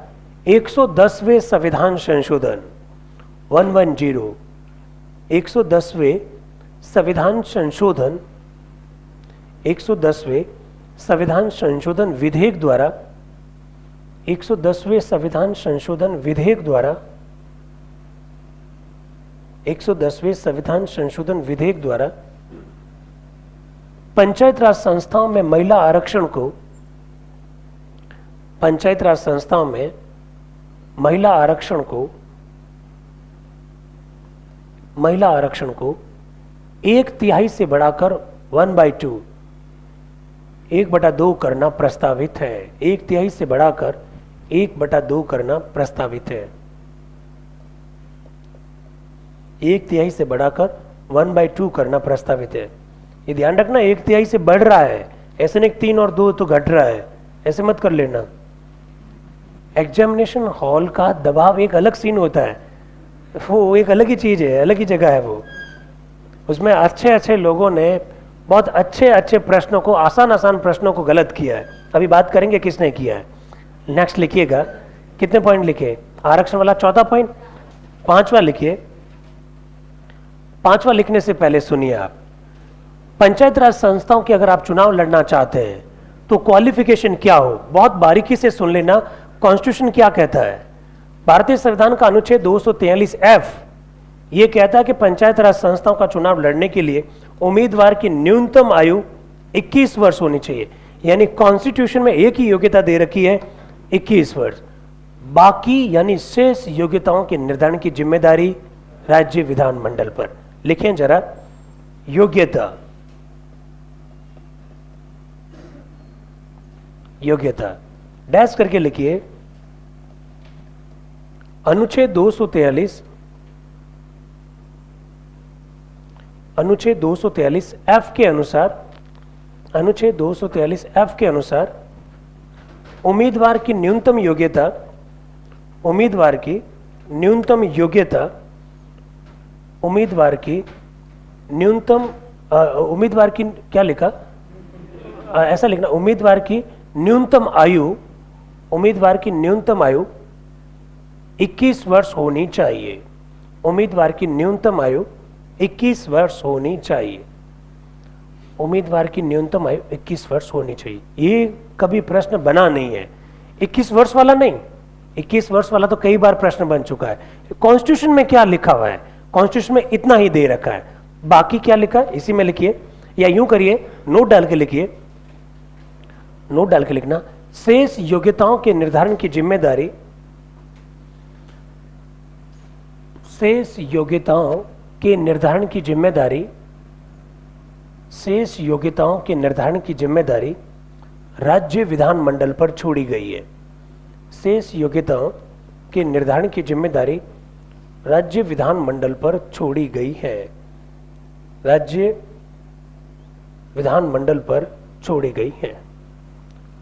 110वें संविधान संशोधन। 110 110वें संविधान संशोधन 110वें संविधान संशोधन विधेयक द्वारा 110वें संविधान संशोधन विधेयक द्वारा 110वें संविधान संशोधन विधेयक द्वारा पंचायत राज संस्थाओं में महिला आरक्षण को पंचायत राज संस्थाओं में महिला आरक्षण को 1/3 से बढ़ाकर 1/2 1/2 करना प्रस्तावित है। 1/3 से बढ़ाकर 1/2 करना प्रस्तावित है। 1/3 से बढ़ाकर 1/2 करना प्रस्तावित है। ये ध्यान रखना 1/3 से बढ़ रहा है, ऐसे नहीं 3 और 2 तो घट रहा है, ऐसे मत कर लेना। एग्जामिनेशन हॉल का दबाव एक अलग सीन होता है, वो एक अलग ही चीज है, अलग ही जगह है वो। उसमें अच्छे लोगों ने बहुत अच्छे प्रश्नों को, आसान प्रश्नों को गलत किया है। अभी बात करेंगे किसने किया है। नेक्स्ट लिखिएगा, कितने पॉइंट लिखे? आरक्षण वाला चौथा पॉइंट। पांचवा लिखिए। पांचवा लिखने से पहले सुनिए आप, पंचायत राज संस्थाओं के अगर आप चुनाव लड़ना चाहते हैं तो क्वालिफिकेशन क्या हो, बहुत बारीकी से सुन लेना। कॉन्स्टिट्यूशन क्या कहता है? भारतीय संविधान का अनुच्छेद 243F यह कहता है कि पंचायत राज संस्थाओं का चुनाव लड़ने के लिए उम्मीदवार की न्यूनतम आयु 21 वर्ष होनी चाहिए। यानी कॉन्स्टिट्यूशन में एक ही योग्यता दे रखी है, 21 वर्ष। बाकी यानी शेष योग्यताओं के निर्धारण की जिम्मेदारी राज्य विधानमंडल पर। लिखें जरा, योग्यता, योग्यता डैश करके लिखिए। अनुच्छेद 243 F के अनुसार, अनुच्छेद 243 F के अनुसार उम्मीदवार की न्यूनतम योग्यता, उम्मीदवार की न्यूनतम योग्यता, उम्मीदवार की न्यूनतम, उम्मीदवार की क्या लिखा, ऐसा लिखना, उम्मीदवार की न्यूनतम आयु, उम्मीदवार की न्यूनतम आयु 21 वर्ष होनी चाहिए। उम्मीदवार की न्यूनतम आयु 21 वर्ष होनी चाहिए। उम्मीदवार की न्यूनतम आयु 21 वर्ष होनी चाहिए। ये कभी प्रश्न बना नहीं है, 21 वर्ष वाला नहीं। 21 वर्ष वाला तो कई बार प्रश्न बन चुका है। कॉन्स्टिट्यूशन में क्या लिखा हुआ है? कॉन्स्टिट्यूशन में इतना ही दे रखा है, बाकी क्या लिखा है इसी में लिखिए, या यूं करिए, नोट डाल के लिखिए, नोट डाल के लिखना, शेष योग्यताओं के निर्धारण की जिम्मेदारी, शेष योग्यताओं के निर्धारण की जिम्मेदारी, शेष योग्यताओं के निर्धारण की जिम्मेदारी राज्य विधानमंडल पर छोड़ी गई है। शेष योग्यताओं के निर्धारण की जिम्मेदारी राज्य विधानमंडल पर छोड़ी गई है। राज्य विधानमंडल पर छोड़ी गई है।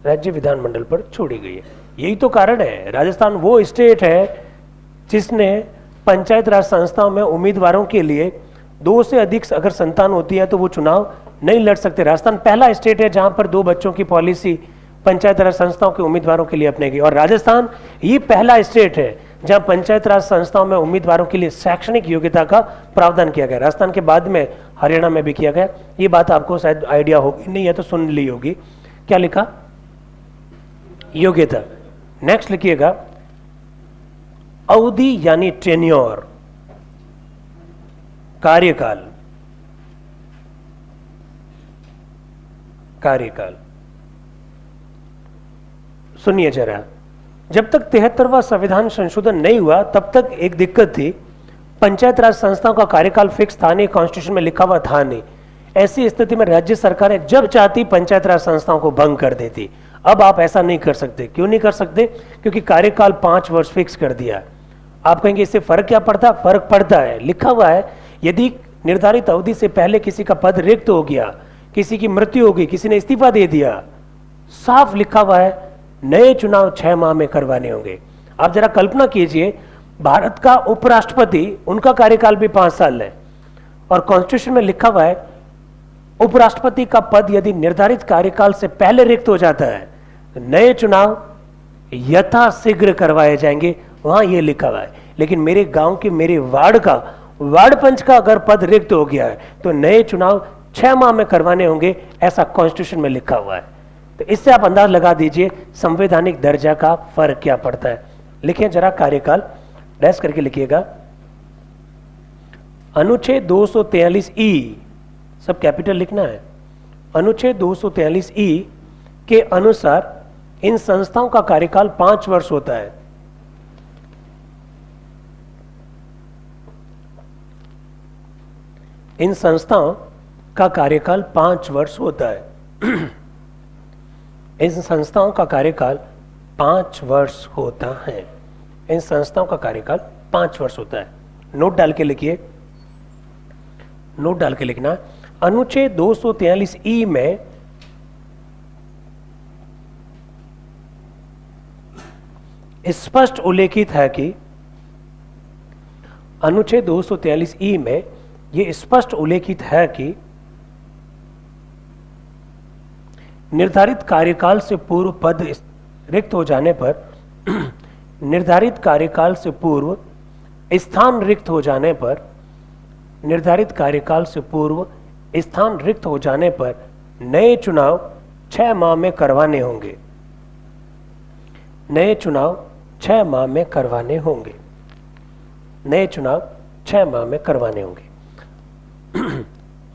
राज्य विधानमंडल पर छोड़ी गई है। यही तो कारण है, राजस्थान वो स्टेट है जिसने पंचायत राज संस्थाओं में उम्मीदवारों के लिए 2 से अधिक अगर संतान होती है तो वो चुनाव नहीं लड़ सकते। राजस्थान पहला स्टेट है जहां पर 2 बच्चों की पॉलिसी पंचायत राज संस्थाओं के उम्मीदवारों के लिए अपनेगी। और राजस्थान ये पहला स्टेट है जहां पंचायत राज संस्थाओं में उम्मीदवारों के लिए शैक्षणिक योग्यता का प्रावधान किया गया। राजस्थान के बाद में हरियाणा में भी किया गया। ये बात आपको शायद आइडिया होगी, नहीं है तो सुन ली होगी। क्या लिखा? योग्यता। नेक्स्ट लिखिएगा, अवधि यानी टेन्योर, कार्यकाल, कार्यकाल। सुनिए जरा, जब तक 73वां संविधान संशोधन नहीं हुआ तब तक एक दिक्कत थी, पंचायत राज संस्थाओं का कार्यकाल फिक्स था नहीं, कॉन्स्टिट्यूशन में लिखा हुआ था नहीं। ऐसी स्थिति में राज्य सरकारें जब चाहती पंचायत राज संस्थाओं को भंग कर देती। अब आप ऐसा नहीं कर सकते। क्यों नहीं कर सकते? क्योंकि कार्यकाल 5 वर्ष फिक्स कर दिया। आप कहेंगे इससे फर्क क्या पड़ता? फर्क पड़ता है, लिखा हुआ है, यदि निर्धारित अवधि से पहले किसी का पद रिक्त हो गया, किसी की मृत्यु हो गई, किसी ने इस्तीफा दे दिया, साफ लिखा हुआ है नए चुनाव 6 माह में करवाने होंगे। आप जरा कल्पना कीजिए, भारत का उपराष्ट्रपति, उनका कार्यकाल भी 5 साल है और कॉन्स्टिट्यूशन में लिखा हुआ है उपराष्ट्रपति का पद यदि निर्धारित कार्यकाल से पहले रिक्त हो जाता है तो नए चुनाव यथाशीघ्र करवाए जाएंगे, वहां यह लिखा हुआ है। लेकिन मेरे गांव के, मेरे वार्ड का, वार्ड पंच का अगर पद रिक्त हो गया है तो नए चुनाव 6 माह में करवाने होंगे, ऐसा कॉन्स्टिट्यूशन में लिखा हुआ है। तो इससे आप अंदाज लगा दीजिए संवैधानिक दर्जा का फर्क क्या पड़ता है। लिखें जरा कार्यकाल, डैश करके लिखिएगा। अनुच्छेद 243E, सब कैपिटल लिखना है। अनुच्छेद 243E के अनुसार इन संस्थाओं का कार्यकाल 5 वर्ष होता है। इन संस्थाओं का कार्यकाल 5 वर्ष होता है। इन संस्थाओं का कार्यकाल 5 वर्ष होता है। इन संस्थाओं का कार्यकाल 5 वर्ष होता है। नोट डाल के लिखिए, नोट डाल के लिखना, अनुच्छेद 243E में स्पष्ट उल्लेखित है कि, अनुच्छेद 243E में यह स्पष्ट उल्लेखित है कि निर्धारित कार्यकाल से पूर्व पद रिक्त हो जाने पर निर्धारित कार्यकाल से पूर्व स्थान रिक्त हो जाने पर, निर्धारित कार्यकाल से पूर्व स्थान रिक्त हो जाने पर नए चुनाव 6 माह में करवाने होंगे। नए चुनाव 6 माह में करवाने होंगे। नए चुनाव 6 माह में करवाने होंगे।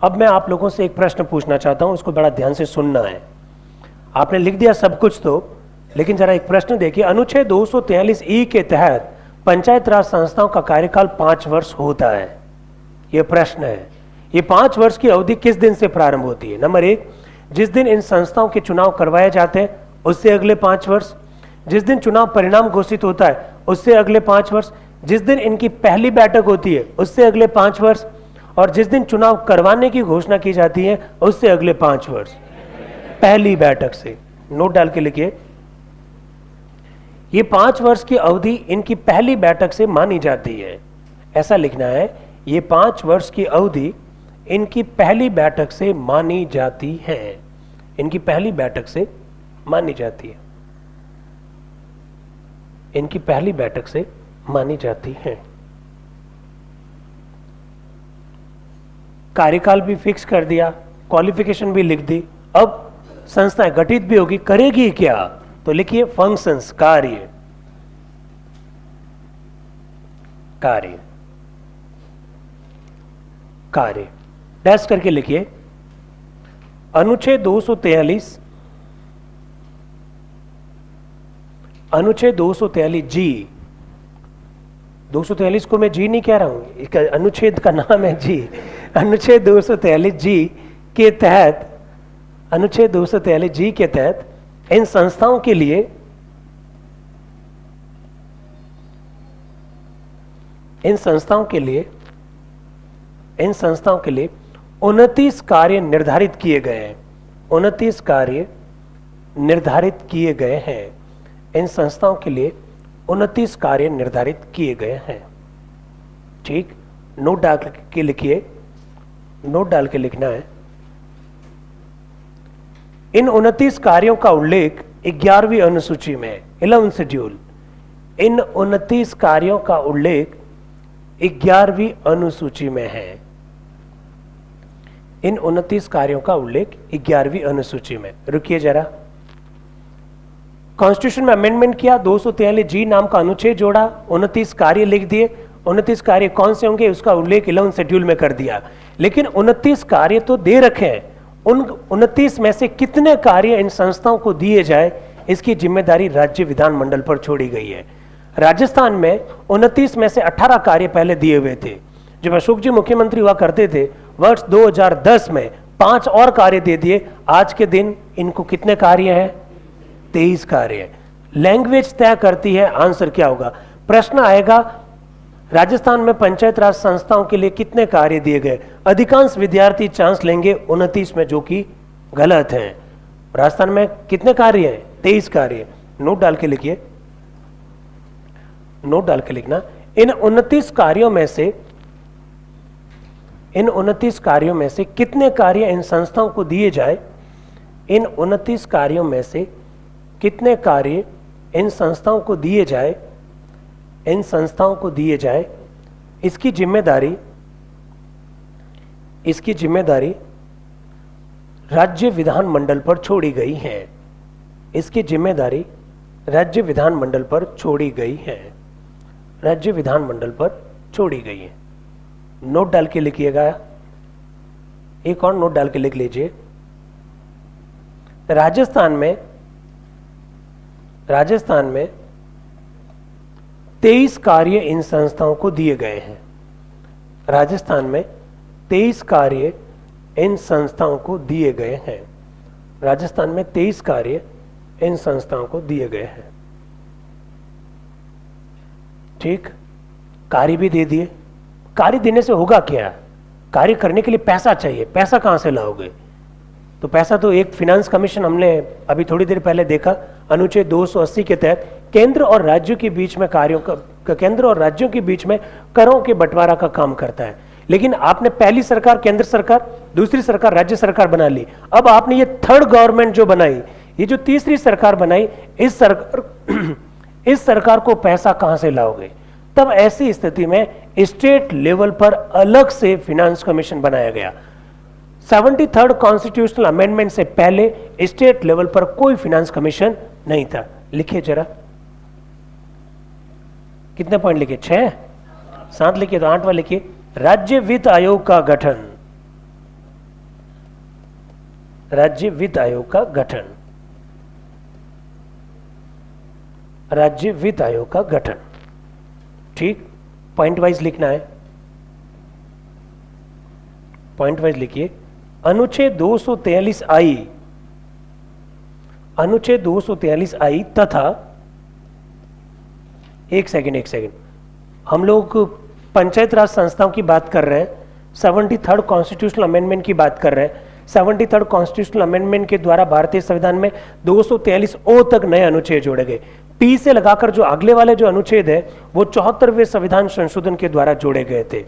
अब मैं आप लोगों से एक प्रश्न पूछना चाहता हूं, उसको बड़ा ध्यान से सुनना है। आपने लिख दिया सब कुछ तो, लेकिन जरा एक प्रश्न देखिए। अनुच्छेद 243 के तहत पंचायत राज संस्थाओं का कार्यकाल 5 वर्ष होता है। यह प्रश्न है, ये 5 वर्ष की अवधि किस दिन से प्रारंभ होती है? नंबर 1, जिस दिन इन संस्थाओं के चुनाव करवाए जाते हैं उससे अगले 5 वर्ष, जिस दिन चुनाव परिणाम घोषित होता है उससे अगले 5 वर्ष, जिस दिन इनकी पहली बैठक होती है उससे अगले 5 वर्ष, और जिस दिन चुनाव करवाने की घोषणा की जाती है उससे अगले 5 वर्ष। पहली बैठक से, नोट डाल के लिखिए, ये 5 वर्ष की अवधि इनकी पहली बैठक से मानी जाती है। ऐसा लिखना है, ये 5 वर्ष की अवधि इनकी पहली बैठक से मानी जाती है। इनकी पहली बैठक से मानी जाती है। इनकी पहली बैठक से मानी जाती है। कार्यकाल भी फिक्स कर दिया, क्वालिफिकेशन भी लिख दी। अब संस्थाएं गठित भी होगी, करेगी क्या? तो लिखिए फंक्शंस, कार्य। कार्य, कार्य डैश करके लिखिए। अनुच्छेद 243, अनुच्छेद 243 जी, 243 को मैं जी नहीं कह रहा हूं, इसका अनुच्छेद का नाम है जी। अनुच्छेद 243 जी के तहत, अनुच्छेद 243 जी के तहत इन संस्थाओं के लिए, इन संस्थाओं के लिए, इन संस्थाओं के लिए 29 कार्य निर्धारित किए गए हैं। 29 कार्य निर्धारित किए गए हैं। इन संस्थाओं के लिए 29 कार्य निर्धारित किए गए हैं। ठीक, नोट डाल के लिखिए, नोट डाल के लिखना है। इन 29 कार्यों का उल्लेख 11वीं अनुसूची में, 11 शेड्यूल। इन 29 कार्यों का उल्लेख 11वीं अनुसूची में है। इन 29 कार्यों का उल्लेख 11वीं अनुसूची में। रुकिए जरा, कॉन्स्टिट्यूशन में अमेंडमेंट किया, 243 जी नाम का अनुच्छेद जोड़ा, 29 कार्य लिख दिए। 29 कार्य कौन से होंगे उसका उल्लेख 11 शेड्यूल में कर दिया। लेकिन 29 कार्य तो दे रखे हैं, उन 29 में से कितने कार्य इन संस्थाओं को दिए जाए इसकी जिम्मेदारी राज्य विधानमंडल पर छोड़ी गई है। राजस्थान में 29 में से 18 कार्य पहले दिए हुए थे। जब अशोक जी मुख्यमंत्री हुआ करते थे वर्ष 2010 में 5 और कार्य दे दिए। आज के दिन इनको कितने कार्य हैं? 23 कार्य है। लैंग्वेज तय करती है आंसर क्या होगा। प्रश्न आएगा राजस्थान में पंचायत राज संस्थाओं के लिए कितने कार्य दिए गए। अधिकांश विद्यार्थी चांस लेंगे 29 में, जो कि गलत है। राजस्थान में कितने कार्य हैं? 23 कार्य। नोट डाल के लिखिए, नोट डाल के लिखना। इन 29 कार्यों में से, इन 29 कार्यों में से कितने कार्य इन संस्थाओं को दिए जाए। इन 29 कार्यों में से कितने कार्य इन संस्थाओं को दिए जाए, इन संस्थाओं को दिए जाए, इसकी जिम्मेदारी, इसकी जिम्मेदारी राज्य विधानमंडल पर छोड़ी गई है। इसकी जिम्मेदारी राज्य विधानमंडल पर छोड़ी गई है। राज्य विधानमंडल पर छोड़ी गई है। नोट डाल के लिखिएगा, एक और नोट डाल के लिख लीजिए। राजस्थान में, राजस्थान में 23 कार्य इन संस्थाओं को दिए गए हैं। राजस्थान में 23 कार्य इन संस्थाओं को दिए गए हैं। राजस्थान में 23 कार्य इन संस्थाओं को दिए गए हैं। ठीक, कार्य भी दे दिए। कार्य देने से होगा क्या? कार्य करने के लिए पैसा चाहिए। पैसा कहां से लाओगे? तो पैसा तो एक फिनांस कमीशन हमने अभी थोड़ी देर पहले देखा, अनुच्छेद 280 के तहत केंद्र और राज्यों के बीच में कार्यों का, केंद्र और राज्यों के बीच में करों के बंटवारा का काम करता है। लेकिन आपने पहली सरकार केंद्र सरकार, दूसरी सरकार राज्य सरकार बना ली। अब आपने ये थर्ड गवर्नमेंट जो बनाई, ये जो तीसरी सरकार बनाई, इस सरकार को पैसा कहां से लाओगे? तब ऐसी स्थिति में स्टेट लेवल पर अलग से फाइनेंस कमीशन बनाया गया। 73rd कॉन्स्टिट्यूशनल अमेंडमेंट से पहले स्टेट लेवल पर कोई फाइनेंस कमीशन नहीं था। लिखिए जरा, कितने पॉइंट लिखिए? 6, 7 लिखिए, तो 8वां लिखिए। राज्य वित्त आयोग का गठन, राज्य वित्त आयोग का गठन, राज्य वित्त आयोग का गठन। ठीक, पॉइंट वाइज लिखना है, पॉइंट वाइज लिखिए। अनुच्छेद 243 आई, अनुच्छेद 243 आई तथा, एक सेकंड, हम लोग पंचायत राज संस्थाओं की बात कर रहे हैं, 73rd कॉन्स्टिट्यूशनल अमेंडमेंट की बात कर रहे हैं। 73rd कॉन्स्टिट्यूशनल अमेंडमेंट के द्वारा भारतीय संविधान में 243 ओ तक नए अनुच्छेद जोड़े गए। पी से लगाकर जो अगले वाले जो अनुच्छेद है वो 74वें संविधान संशोधन के द्वारा जोड़े गए थे।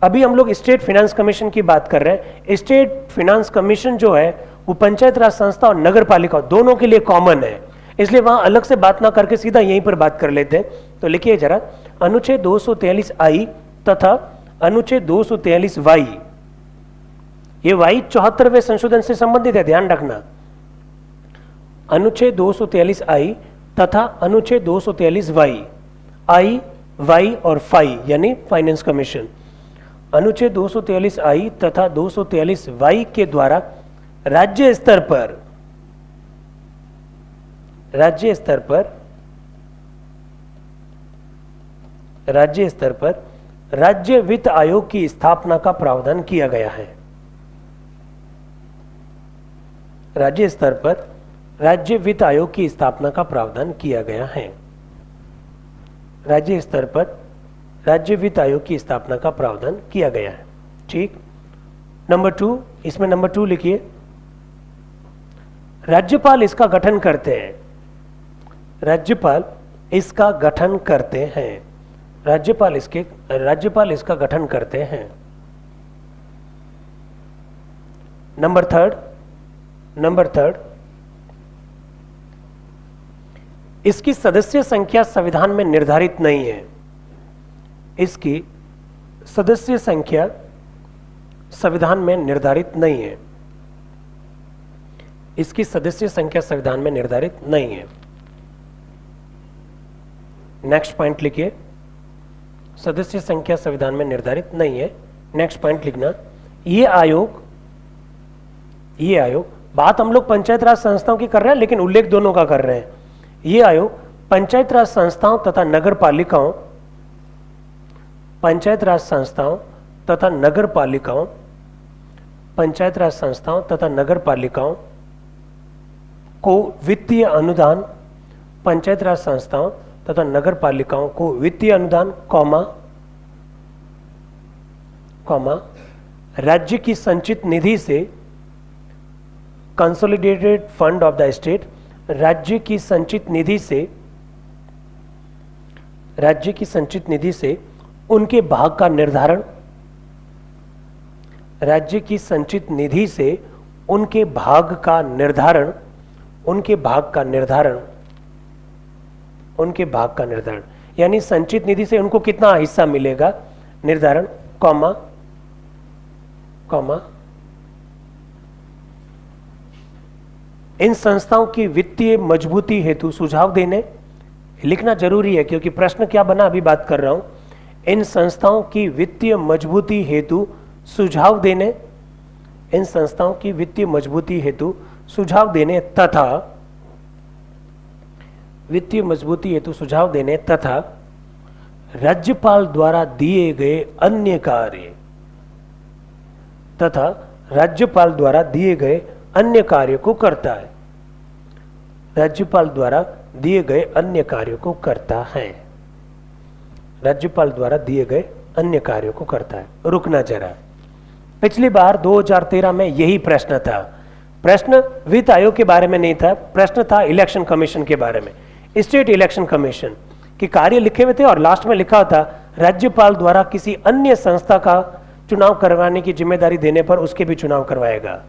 अभी हम लोग स्टेट फाइनेंस कमीशन की बात कर रहे हैं। स्टेट फाइनेंस कमीशन जो है वो पंचायत राज संस्था और नगर पालिका दोनों के लिए कॉमन है, इसलिए वहां अलग से बात ना करके सीधा यहीं पर बात कर लेते हैं। तो लिखिए जरा, अनुच्छेद 243 आई तथा अनुच्छेद 243 वाई। ये वाई 74वें संशोधन से संबंधित है, ध्यान रखना। अनुच्छेद 243 आई तथा अनुच्छेद 243 वाई, आई, वाई और फाई यानी फाइनेंस कमीशन। अनुच्छेद 243 आई तथा 243 वाई के द्वारा राज्य स्तर पर, राज्य स्तर पर, राज्य स्तर पर राज्य वित्त आयोग की स्थापना का प्रावधान किया गया है। राज्य स्तर पर राज्य वित्त आयोग की स्थापना का प्रावधान किया गया है। राज्य स्तर पर राज्य वित्त आयोग की स्थापना का प्रावधान किया गया है। ठीक, नंबर 2, इसमें नंबर 2 लिखिए। राज्यपाल इसका गठन करते हैं, राज्यपाल इसका गठन करते हैं, राज्यपाल इसका गठन करते हैं। नंबर 3, इसकी सदस्य संख्या संविधान में निर्धारित नहीं है। इसकी सदस्य संख्या संविधान में निर्धारित नहीं है। इसकी सदस्य संख्या संविधान में निर्धारित नहीं है। नेक्स्ट पॉइंट लिखिए, सदस्य संख्या संविधान में निर्धारित नहीं है। नेक्स्ट पॉइंट लिखना, ये आयोग, बात हम लोग पंचायत राज संस्थाओं की कर रहे हैं लेकिन उल्लेख दोनों का कर रहे हैं। ये आयोग पंचायत राज संस्थाओं तथा नगर पालिकाओं, पंचायत राज संस्थाओं तथा नगर पालिकाओं, पंचायत राज संस्थाओं तथा नगर पालिकाओं को वित्तीय अनुदान, पंचायत राज संस्थाओं तथा नगर पालिकाओं को वित्तीय अनुदान, राज्य की संचित निधि से, consolidated fund of the state, राज्य की संचित निधि से, राज्य की संचित निधि से उनके भाग का निर्धारण, राज्य की संचित निधि से उनके भाग का निर्धारण, उनके भाग का निर्धारण, उनके भाग का निर्धारण यानी संचित निधि से उनको कितना हिस्सा मिलेगा, निर्धारण, कॉमा, इन संस्थाओं की वित्तीय मजबूती हेतु सुझाव देने, लिखना जरूरी है क्योंकि प्रश्न क्या बना अभी बात कर रहा हूं। इन संस्थाओं की वित्तीय मजबूती हेतु सुझाव देने, इन संस्थाओं की वित्तीय मजबूती हेतु सुझाव देने तथा, वित्तीय मजबूती हेतु सुझाव देने तथा राज्यपाल द्वारा दिए गए अन्य कार्य, तथा राज्यपाल द्वारा दिए गए अन्य कार्य को करता है, राज्यपाल द्वारा दिए गए अन्य कार्यों को करता है, राज्यपाल द्वारा दिए गए अन्य कार्यों को करता है। रुकना जरा, पिछली बार 2013 में यही प्रश्न था। प्रश्न वित्त आयोग के बारे में नहीं था, प्रश्न था इलेक्शन कमीशन के बारे में। स्टेट इलेक्शन कमीशन के कार्य लिखे हुए थे और लास्ट में लिखा था राज्यपाल द्वारा किसी अन्य संस्था का चुनाव करवाने की जिम्मेदारी देने पर उसके भी चुनाव करवाएगा।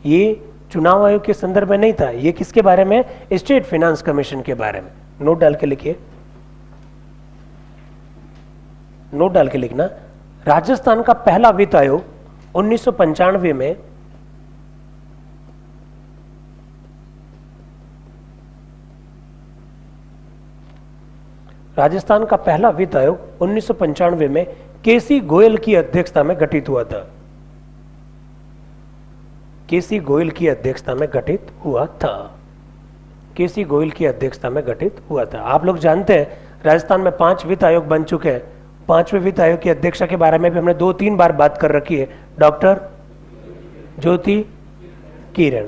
ये चुनाव आयोग के संदर्भ में नहीं था। ये किसके बारे में? स्टेट फाइनेंस कमीशन के बारे में। नोट डाल के लिखिए, नोट डाल के लिखना। राजस्थान का पहला वित्त आयोग 1995 में राजस्थान का पहला वित्त आयोग 1995 में केसी गोयल की अध्यक्षता में गठित हुआ था। केसी गोयल की अध्यक्षता में गठित हुआ था। केसी गोयल की अध्यक्षता में गठित हुआ था। आप लोग जानते हैं राजस्थान में 5 वित्त आयोग बन चुके हैं। 5वें वित्त आयोग की अध्यक्षा के बारे में भी हमने 2-3 बार बात कर रखी है, डॉक्टर ज्योति किरण।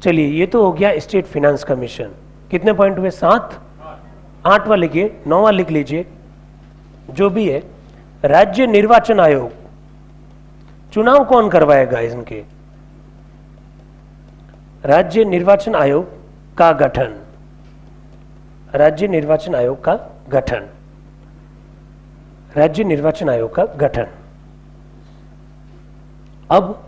चलिए, ये तो हो गया स्टेट फाइनेंस कमीशन। कितने पॉइंट हुए? 7। 8वां लिखिए, 9वां लिख लीजिए, जो भी है। राज्य निर्वाचन आयोग, चुनाव कौन करवाएगा इनके? राज्य निर्वाचन आयोग का गठन। राज्य निर्वाचन आयोग का गठन। राज्य निर्वाचन आयोग का गठन। अब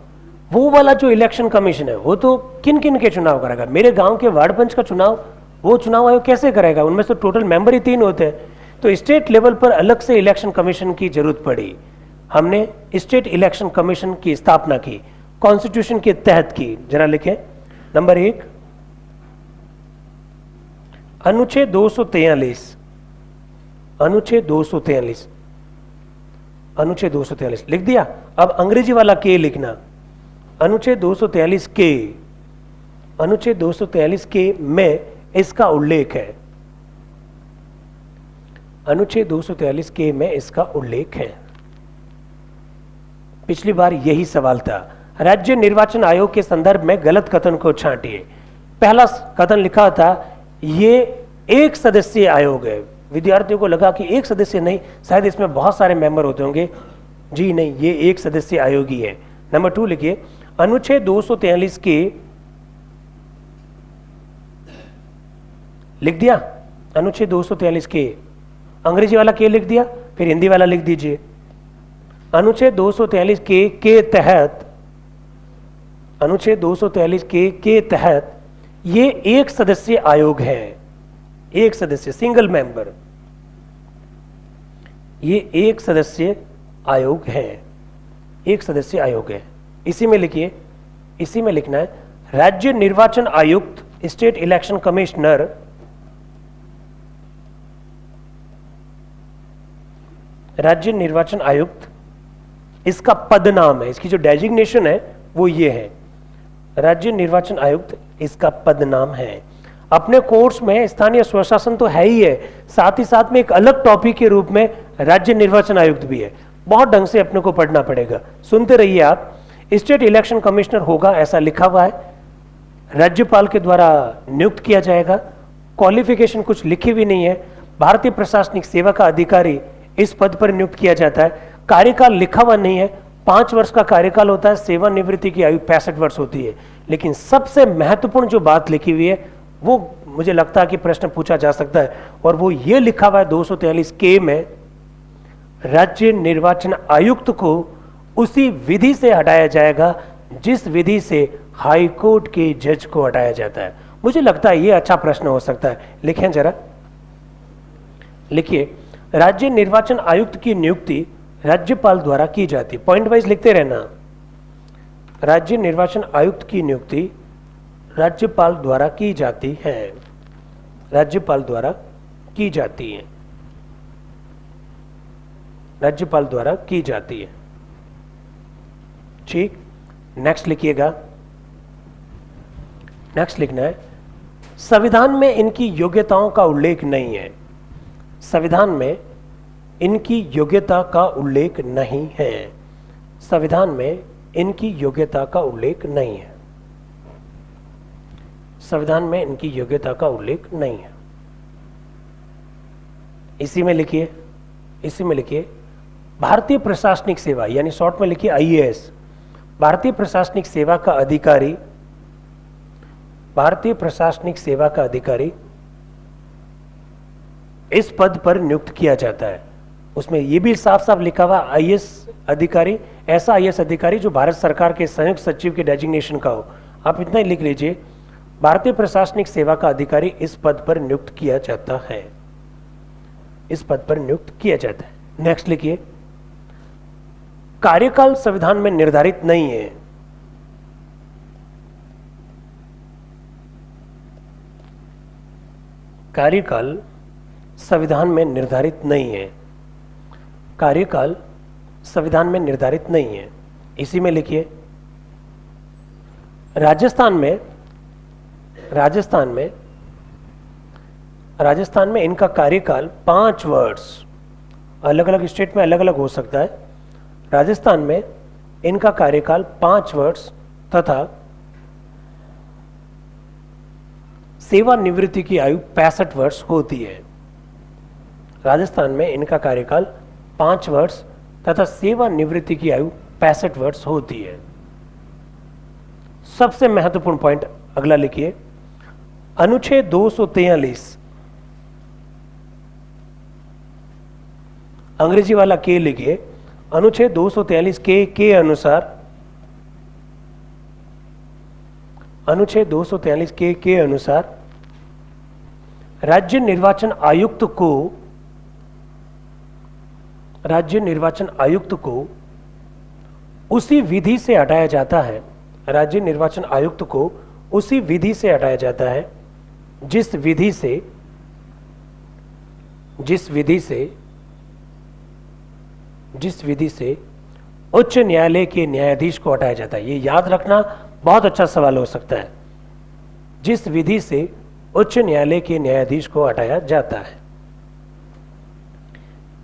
वो वाला जो इलेक्शन कमीशन है वो तो किन किन के चुनाव करेगा? मेरे गांव के वार्ड पंच का चुनाव वो चुनाव आयोग कैसे करेगा? उनमें से टोटल मेंबर ही 3 होते हैं। तो स्टेट लेवल पर अलग से इलेक्शन कमीशन की जरूरत पड़ी। हमने स्टेट इलेक्शन कमीशन की स्थापना की, कॉन्स्टिट्यूशन के तहत की। जरा लिखें, नंबर 1, अनुच्छेद 243। अनुच्छेद 243, अनुच्छेद 243 लिख दिया। अब अंग्रेजी वाला के लिखना। अनुच्छेद 243 के, अनुच्छेद 243 के में इसका उल्लेख है। अनुच्छेद 243 के में इसका उल्लेख है। पिछली बार यही सवाल था। राज्य निर्वाचन आयोग के संदर्भ में गलत कथन को छांटिए। पहला कथन लिखा था ये एक सदस्यीय आयोग है। विद्यार्थियों को लगा कि एक सदस्य नहीं, शायद इसमें बहुत सारे मेंबर होते होंगे। जी नहीं, ये एक सदस्यीय आयोग ही है। नंबर 2 लिखिए, अनुच्छेद 243 के, लिख दिया अनुच्छेद 243 के। अंग्रेजी वाला के लिख दिया, फिर हिंदी वाला लिख दीजिए। अनुच्छेद 243 के तहत, अनुच्छेद 243 के तहत ये एक सदस्यीय आयोग है। एक सदस्य, सिंगल मेंबर, ये एक सदस्यीय आयोग है। एक सदस्यीय आयोग है। इसी में लिखिए, इसी में लिखना है राज्य निर्वाचन आयुक्त, स्टेट इलेक्शन कमिश्नर, राज्य निर्वाचन आयुक्त इसका पद नाम है। इसकी जो डेजिग्नेशन है वो ये है, राज्य निर्वाचन आयुक्त इसका पद नाम है। अपने कोर्स में स्थानीय स्वशासन तो है ही है, साथ ही साथ में एक अलग टॉपिक के रूप में राज्य निर्वाचन आयुक्त भी है। बहुत ढंग से अपने को पढ़ना पड़ेगा, सुनते रहिए आप। स्टेट इलेक्शन कमिश्नर होगा ऐसा लिखा हुआ है, राज्यपाल के द्वारा नियुक्त किया जाएगा। क्वालिफिकेशन कुछ लिखी भी नहीं है। भारतीय प्रशासनिक सेवा का अधिकारी इस पद पर नियुक्त किया जाता है। कार्यकाल लिखा हुआ नहीं है, 5 वर्ष का कार्यकाल होता है। सेवानिवृत्ति की आयु 65 वर्ष होती है। लेकिन सबसे महत्वपूर्ण जो बात लिखी हुई है वो मुझे लगता है कि प्रश्न पूछा जा सकता है, और वो ये लिखा हुआ है 243 के में, राज्य निर्वाचन आयुक्त को उसी विधि से हटाया जाएगा जिस विधि से हाई कोर्ट के जज को हटाया जाता है। मुझे लगता है ये अच्छा प्रश्न हो सकता है। लिखें जरा, लिखिए, राज्य निर्वाचन आयुक्त की नियुक्ति राज्यपाल द्वारा की जाती है। पॉइंट वाइज लिखते रहना। राज्य निर्वाचन आयुक्त की नियुक्ति राज्यपाल द्वारा की जाती है। राज्यपाल द्वारा की जाती है। राज्यपाल द्वारा की जाती है। ठीक, नेक्स्ट लिखिएगा। नेक्स्ट लिखना है, संविधान में इनकी योग्यताओं का उल्लेख नहीं है। संविधान में इनकी योग्यता का उल्लेख नहीं है। संविधान में इनकी योग्यता का उल्लेख नहीं है। संविधान में इनकी योग्यता का उल्लेख नहीं है। इसी में लिखिए, इसी में लिखिए, भारतीय प्रशासनिक सेवा यानी शॉर्ट में लिखिए आईएएस, भारतीय प्रशासनिक सेवा का अधिकारी, भारतीय प्रशासनिक सेवा का अधिकारी इस पद पर नियुक्त किया जाता है। उसमें ये भी साफ साफ लिखा हुआ आईएएस अधिकारी, ऐसा आईएएस अधिकारी जो भारत सरकार के संयुक्त सचिव के डेजिग्नेशन का हो। आप इतना ही लिख लीजिए, भारतीय प्रशासनिक सेवा का अधिकारी इस पद पर नियुक्त किया जाता है, इस पद पर नियुक्त किया जाता है। नेक्स्ट लिखिए, कार्यकाल संविधान में निर्धारित नहीं है। कार्यकाल संविधान में निर्धारित नहीं है, कार्यकाल संविधान में निर्धारित नहीं है। इसी में लिखिए, राजस्थान में इनका कार्यकाल 5 वर्ष, अलग अलग स्टेट में अलग अलग हो सकता है। राजस्थान में इनका कार्यकाल 5 वर्ष तथा सेवानिवृत्ति की आयु 65 वर्ष होती है। राजस्थान में इनका कार्यकाल 5 वर्ष तथा सेवानिवृत्ति की आयु 65 वर्ष होती है। सबसे महत्वपूर्ण पॉइंट अगला लिखिए, अनुच्छेद 243, अंग्रेजी वाला के लिखिए, अनुच्छेद 243 के अनुसार, अनुच्छेद 243 के अनुसार राज्य निर्वाचन आयुक्त को उसी विधि से हटाया जाता है, राज्य निर्वाचन आयुक्त को उसी विधि से हटाया जाता है जिस विधि से उच्च न्यायालय के न्यायाधीश को हटाया जाता है। ये याद रखना बहुत अच्छा सवाल हो सकता है, जिस विधि से उच्च न्यायालय के न्यायाधीश को हटाया जाता है,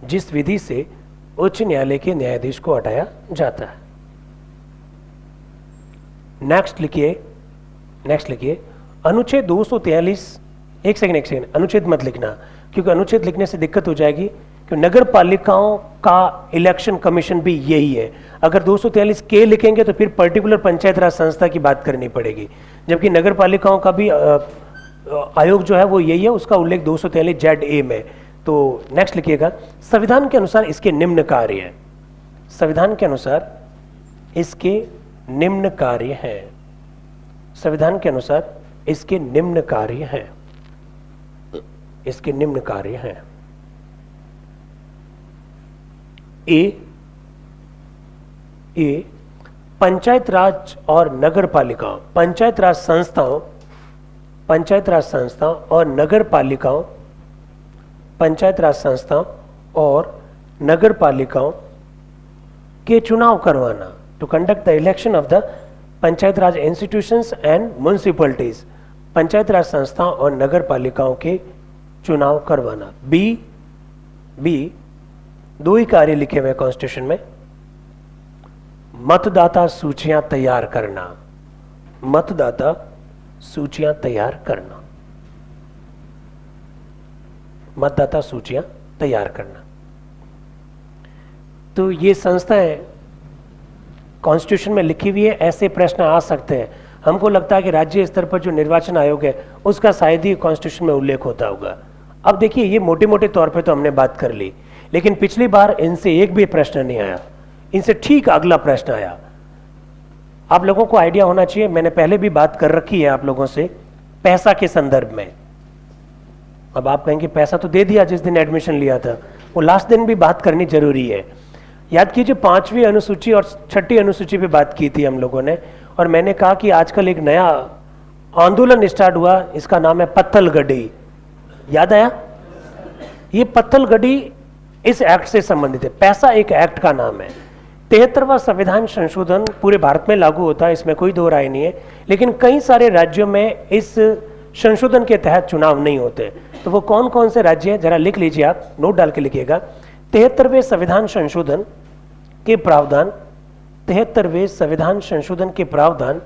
जिस विधि से उच्च न्यायालय के न्यायाधीश को हटाया जाता है। नेक्स्ट लिखिए, अनुच्छेद 243, एक सेकंड, अनुच्छेद मत लिखना, क्योंकि अनुच्छेद लिखने से दिक्कत हो जाएगी, क्योंकि नगर पालिकाओं का इलेक्शन कमीशन भी यही है। अगर 243 के लिखेंगे तो फिर पर्टिकुलर पंचायत राज संस्था की बात करनी पड़ेगी, जबकि नगर पालिकाओं का भी आयोग जो है वो यही है, उसका उल्लेख 243 ZA में। तो नेक्स्ट लिखिएगा, संविधान के अनुसार इसके निम्न कार्य है, संविधान के अनुसार इसके निम्न कार्य है, संविधान के अनुसार इसके निम्न कार्य है, इसके निम्न कार्य है। ए पंचायत राज और नगर पालिकाओं, पंचायत राज संस्थाओं और नगर पालिकाओं, पंचायत राज संस्थाओं और नगर पालिकाओं के चुनाव करवाना, to conduct the election of the panchayat raj institutions and municipalities, panchayat raj संस्थाओं और नगर पालिकाओं के चुनाव करवाना। बी 2 ही कार्य लिखे हुए कॉन्स्टिट्यूशन में, मतदाता सूचियां तैयार करना, मतदाता सूचियां तैयार करना, मतदाता सूचियां तैयार करना। तो ये संस्थाएं कॉन्स्टिट्यूशन में लिखी हुई है, ऐसे प्रश्न आ सकते हैं। हमको लगता है कि राज्य स्तर पर जो निर्वाचन आयोग है उसका शायद ही कॉन्स्टिट्यूशन में उल्लेख होता होगा। अब देखिए, ये मोटे मोटे तौर पे तो हमने बात कर ली, लेकिन पिछली बार इनसे एक भी प्रश्न नहीं आया, इनसे ठीक अगला प्रश्न आया। आप लोगों को आइडिया होना चाहिए, मैंने पहले भी बात कर रखी है आप लोगों से पैसा के संदर्भ में। अब आप कहेंगे पैसा तो दे दिया जिस दिन एडमिशन लिया था, वो लास्ट दिन भी बात करनी जरूरी है। याद कीजिए 5वीं अनुसूची और 6ठी अनुसूची पे बात की थी हम लोगों ने, और मैंने कहा कि आजकल एक नया आंदोलन स्टार्ट हुआ, इसका नाम है पत्थलगड़ी। याद आया? ये पत्थलगड़ी इस एक्ट से संबंधित है। पैसा एक एक्ट का नाम है। 73वां संविधान संशोधन पूरे भारत में लागू होता है, इसमें कोई दो राय नहीं है, लेकिन कई सारे राज्यों में इस संशोधन के तहत चुनाव नहीं होते। तो वो कौन कौन से राज्य हैं जरा लिख लीजिए, आप नोट डाल के लिखिएगा। 73वें संविधान संशोधन के प्रावधान, 73वें संविधान संशोधन के प्रावधान,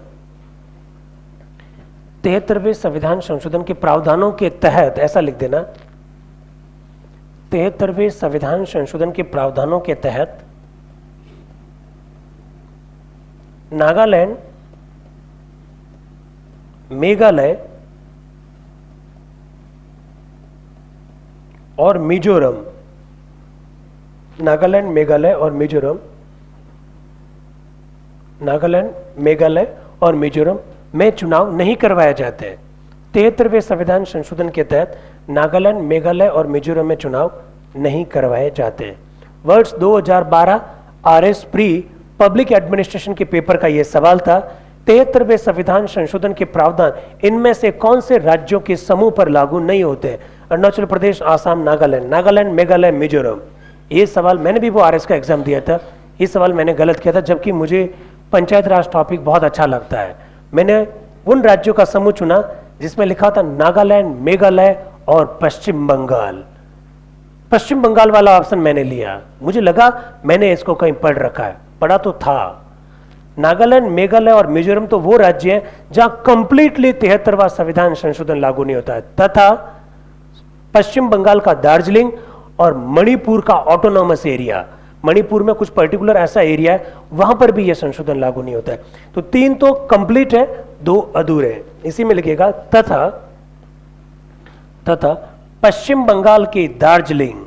73वें संविधान संशोधन के प्रावधानों के तहत, ऐसा लिख देना, 73वें संविधान संशोधन के प्रावधानों के तहत नागालैंड, मेघालय और मिजोरम नागालैंड, मेघालय और मिजोरम, नागालैंड, मेघालय और मिजोरम में चुनाव नहीं करवाए जाते हैं। 73वें संविधान संशोधन के तहत नागालैंड, मेघालय और मिजोरम में चुनाव नहीं करवाए जाते हैं। वर्ष 2012 आरएस प्री पब्लिक एडमिनिस्ट्रेशन के पेपर का यह सवाल था, 73वें संविधान संशोधन के प्रावधान इनमें से कौन से राज्यों के समूह पर लागू नहीं होते? अरुणाचल प्रदेश, आसाम, नागालैंड, नागालैंड, मेघालय, मिजोरम। ये सवाल मैंने भी वो आरएस का एग्जाम दिया था, ये सवाल मैंने गलत किया था, जबकि मुझे पंचायत राज टॉपिक बहुत अच्छा लगता है। मैंने उन राज्यों का समूह चुना जिसमें लिखा था नागालैंड, मेघालय और पश्चिम बंगाल। पश्चिम बंगाल वाला ऑप्शन मैंने लिया, मुझे लगा मैंने इसको कहीं पढ़ रखा है, पढ़ा तो था। नागालैंड, मेघालय और मिजोरम तो वो राज्य हैं जहां कंप्लीटली 73वां संविधान संशोधन लागू नहीं होता है, तथा पश्चिम बंगाल का दार्जिलिंग और मणिपुर का ऑटोनॉमस एरिया, मणिपुर में कुछ पर्टिकुलर ऐसा एरिया है वहां पर भी यह संशोधन लागू नहीं होता है। तो 3 तो कंप्लीट है, 2 अधूरे हैं। इसी में लिखिएगा तथा पश्चिम बंगाल के दार्जिलिंग,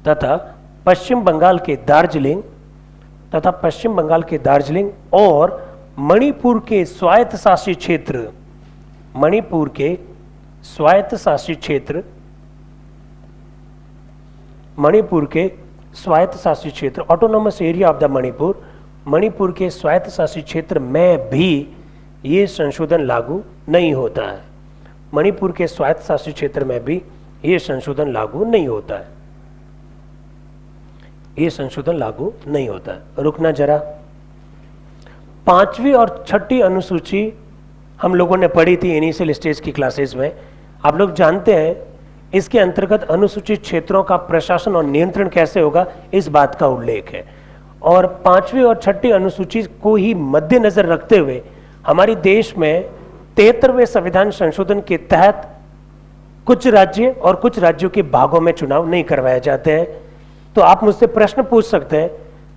तथा पश्चिम बंगाल के दार्जिलिंग, तथा पश्चिम बंगाल के दार्जिलिंग और मणिपुर के स्वायत्तशासित क्षेत्र, मणिपुर के स्वायत्तशासित क्षेत्र, मणिपुर के स्वायत्तशासित क्षेत्र, autonomous area of the Manipur, Manipur के स्वायत्तशासित क्षेत्र में भी ये संशोधन लागू नहीं होता है। मणिपुर के स्वायत्तशासित क्षेत्र में भी ये संशोधन लागू नहीं होता है, ये संशोधन लागू नहीं होता है। रुकना जरा, 5वीं और 6ठी अनुसूची हम लोगों ने पढ़ी थी इनिशियल स्टेज की क्लासेस में। आप लोग जानते हैं इसके अंतर्गत अनुसूचित क्षेत्रों का प्रशासन और नियंत्रण कैसे होगा, इस बात का उल्लेख है। और 5वीं और 6ठी अनुसूची को ही मद्देनजर रखते हुए हमारे देश में 73वें संविधान संशोधन के तहत कुछ राज्य और कुछ राज्यों के भागों में चुनाव नहीं करवाए जाते हैं। तो आप मुझसे प्रश्न पूछ सकते हैं,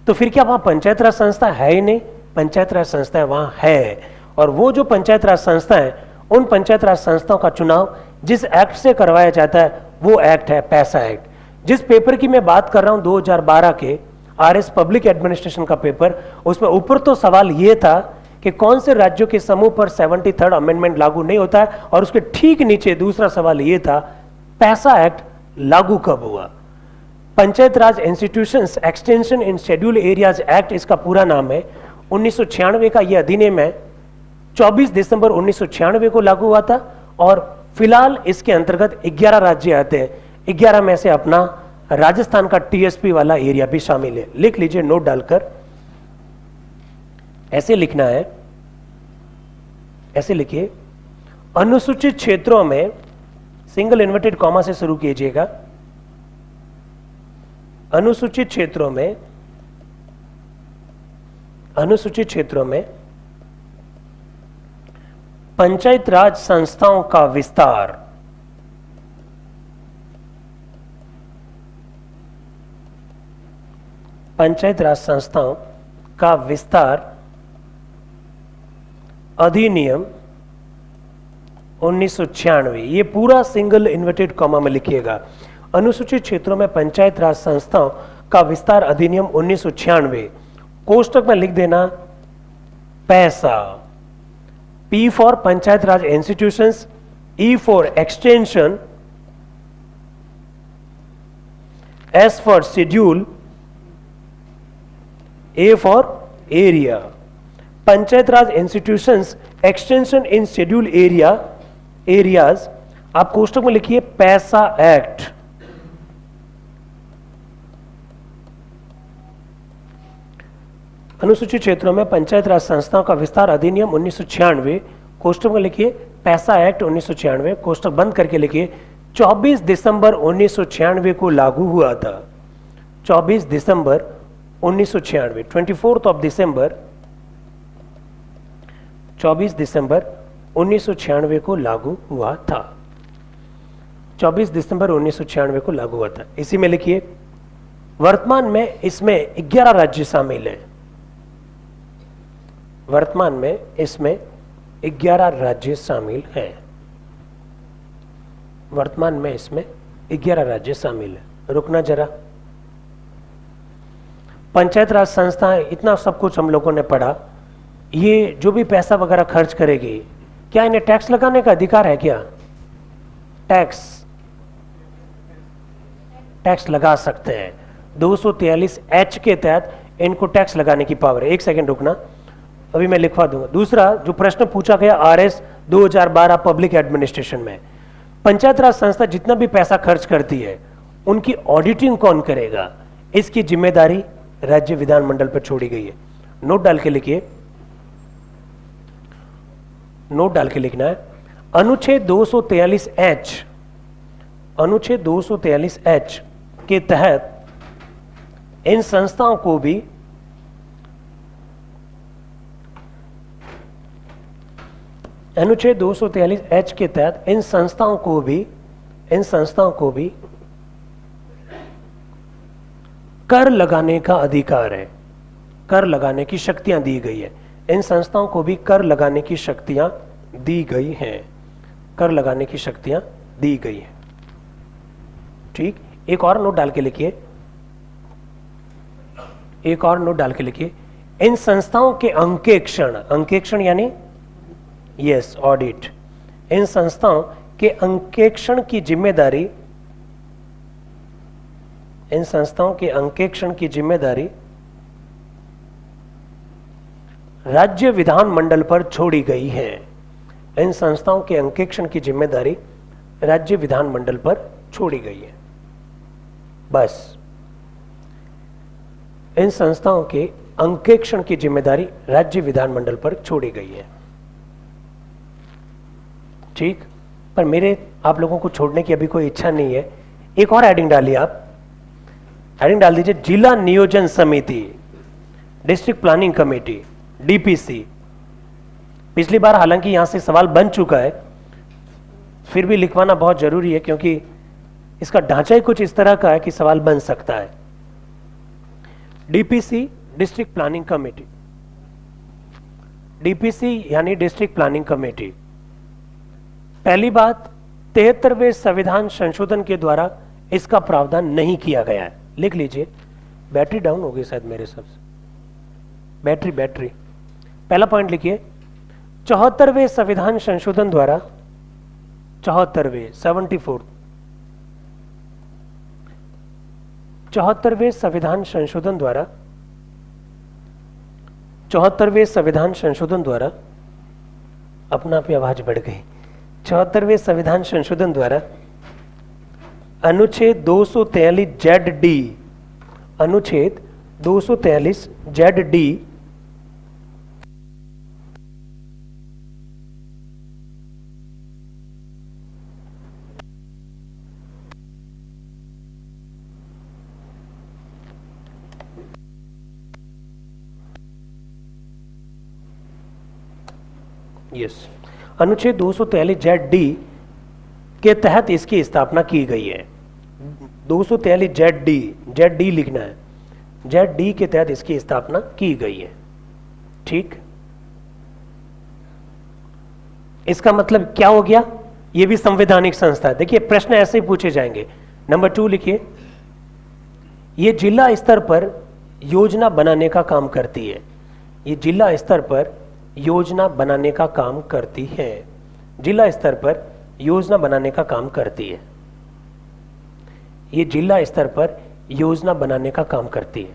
तो फिर क्या वहां पंचायत राज संस्था है ही नहीं? पंचायत राज संस्था वहां है, और वो जो पंचायत राज संस्था है, उन पंचायत राज संस्थाओं का चुनाव जिस एक्ट से करवाया जाता है वो एक्ट है पैसा एक्ट। जिस पेपर की मैं बात कर रहा हूं 2012 के आरएस पब्लिक एडमिनिस्ट्रेशन का पेपर, उसमें ऊपर तो सवाल ये था कि कौन से राज्यों के समूह पर 73rd अमेंडमेंट लागू नहीं होता है, और उसके ठीक नीचे दूसरा सवाल ये था पैसा एक्ट लागू कब हुआ। Panchayat raj institutions extension in schedule areas act इसका पूरा नाम है। 1996 का यह अधिनियम है, 24 दिसंबर 1996 को लागू हुआ था, और फिलहाल इसके अंतर्गत 11 राज्य आते हैं। 11 में से अपना राजस्थान का टीएसपी वाला एरिया भी शामिल है। लिख लीजिए नोट डालकर, ऐसे लिखना है, ऐसे लिखिए, अनुसूचित क्षेत्रों में सिंगल इन्वर्टेड कॉमा से शुरू कीजिएगा। अनुसूचित क्षेत्रों में, अनुसूचित क्षेत्रों में पंचायत राज संस्थाओं का विस्तार, पंचायत राज संस्थाओं का विस्तार अधिनियम 1996, ये पूरा सिंगल इन्वर्टेड कॉमा में लिखिएगा। अनुसूचित क्षेत्रों में पंचायत राज संस्थाओं का विस्तार अधिनियम 1996, कोष्टक में लिख देना पैसा, P for panchayat raj institutions, E for extension, S for schedule, A for area. Panchayat raj institutions extension in schedule areas, आप कोष्टक में लिखिए पैसा एक्ट। अनुसूचित क्षेत्रों में पंचायत राज संस्थाओं का विस्तार अधिनियम 1996, कोष्टक में लिखिए पैसा एक्ट 1996, कोष्टक बंद करके लिखिए 24 दिसंबर 1996 को लागू हुआ था। 24 दिसंबर 1996, 24th ऑफ दिसंबर, 24 दिसंबर 1996 को लागू हुआ था। 24 दिसंबर 1996 को लागू हुआ था। इसी में लिखिए वर्तमान में इसमें 11 राज्य शामिल हैं। वर्तमान में इसमें 11 राज्य शामिल हैं। वर्तमान में इसमें 11 राज्य शामिल हैं। रुकना जरा, पंचायत राज संस्थाएं, इतना सब कुछ हम लोगों ने पढ़ा। ये जो भी पैसा वगैरह खर्च करेगी, क्या इन्हें टैक्स लगाने का अधिकार है क्या? टैक्स लगा सकते हैं। 243H के तहत इनको टैक्स लगाने की पावर है। एक सेकंड रुकना, अभी मैं लिखवा दूंगा। दूसरा जो प्रश्न पूछा गया RS 2012 पब्लिक एडमिनिस्ट्रेशन में, पंचायत राज संस्था जितना भी पैसा खर्च करती है उनकी ऑडिटिंग कौन करेगा? इसकी जिम्मेदारी राज्य विधानमंडल पर छोड़ी गई है। नोट डाल के लिखिए, नोट डाल के लिखना है। अनुच्छेद 243H, अनुच्छेद 243H के तहत इन संस्थाओं को भी अनुच्छेद 243H के तहत इन संस्थाओं को भी कर लगाने का अधिकार है। कर लगाने की शक्तियां दी गई है। इन संस्थाओं को भी कर लगाने की शक्तियां दी गई हैं। कर लगाने की शक्तियां दी गई हैं। ठीक, एक और नोट डाल के लिखिए, एक और नोट डाल के लिखिए। इन संस्थाओं के अंकेक्षण, अंकेक्षण यानी यस ऑडिट, इन संस्थाओं के अंकेक्षण की जिम्मेदारी, इन संस्थाओं के अंकेक्षण की जिम्मेदारी राज्य विधानमंडल पर छोड़ी गई है। इन संस्थाओं के अंकेक्षण की जिम्मेदारी राज्य विधानमंडल पर छोड़ी गई है। बस, इन संस्थाओं के अंकेक्षण की जिम्मेदारी राज्य विधानमंडल पर छोड़ी गई है। ठीक, पर मेरे आप लोगों को छोड़ने की अभी कोई इच्छा नहीं है। एक और हेडिंग डालिए, आप हेडिंग डाल दीजिए, जिला नियोजन समिति, डिस्ट्रिक्ट प्लानिंग कमेटी, DPC। पिछली बार हालांकि यहां से सवाल बन चुका है, फिर भी लिखवाना बहुत जरूरी है क्योंकि इसका ढांचा ही कुछ इस तरह का है कि सवाल बन सकता है। DPC, district planning committee, DPC यानी डिस्ट्रिक्ट प्लानिंग कमेटी। पहली बात, 73वें संविधान संशोधन के द्वारा इसका प्रावधान नहीं किया गया है। लिख लीजिए, बैटरी डाउन हो गई शायद मेरे सबसे, बैटरी। पहला पॉइंट लिखिए, 74वें संविधान संशोधन द्वारा, 74वें 74वें संविधान संशोधन द्वारा, 74वें संविधान संशोधन द्वारा, अपना आप आवाज बढ़ गई, 74वें संविधान संशोधन द्वारा अनुच्छेद 243ZD, अनुच्छेद 243ZD अनुच्छेद 243ZD के तहत इसकी स्थापना की गई है। 243ZD लिखना है, ZD के तहत इसकी स्थापना की गई है। ठीक, इसका मतलब क्या हो गया? यह भी संवैधानिक संस्था है। देखिए प्रश्न ऐसे ही पूछे जाएंगे। नंबर 2 लिखिए, यह जिला स्तर पर योजना बनाने का काम करती है। यह जिला स्तर पर योजना बनाने का काम करती है। जिला स्तर पर योजना बनाने का काम करती है। ये जिला स्तर पर योजना बनाने का काम करती है।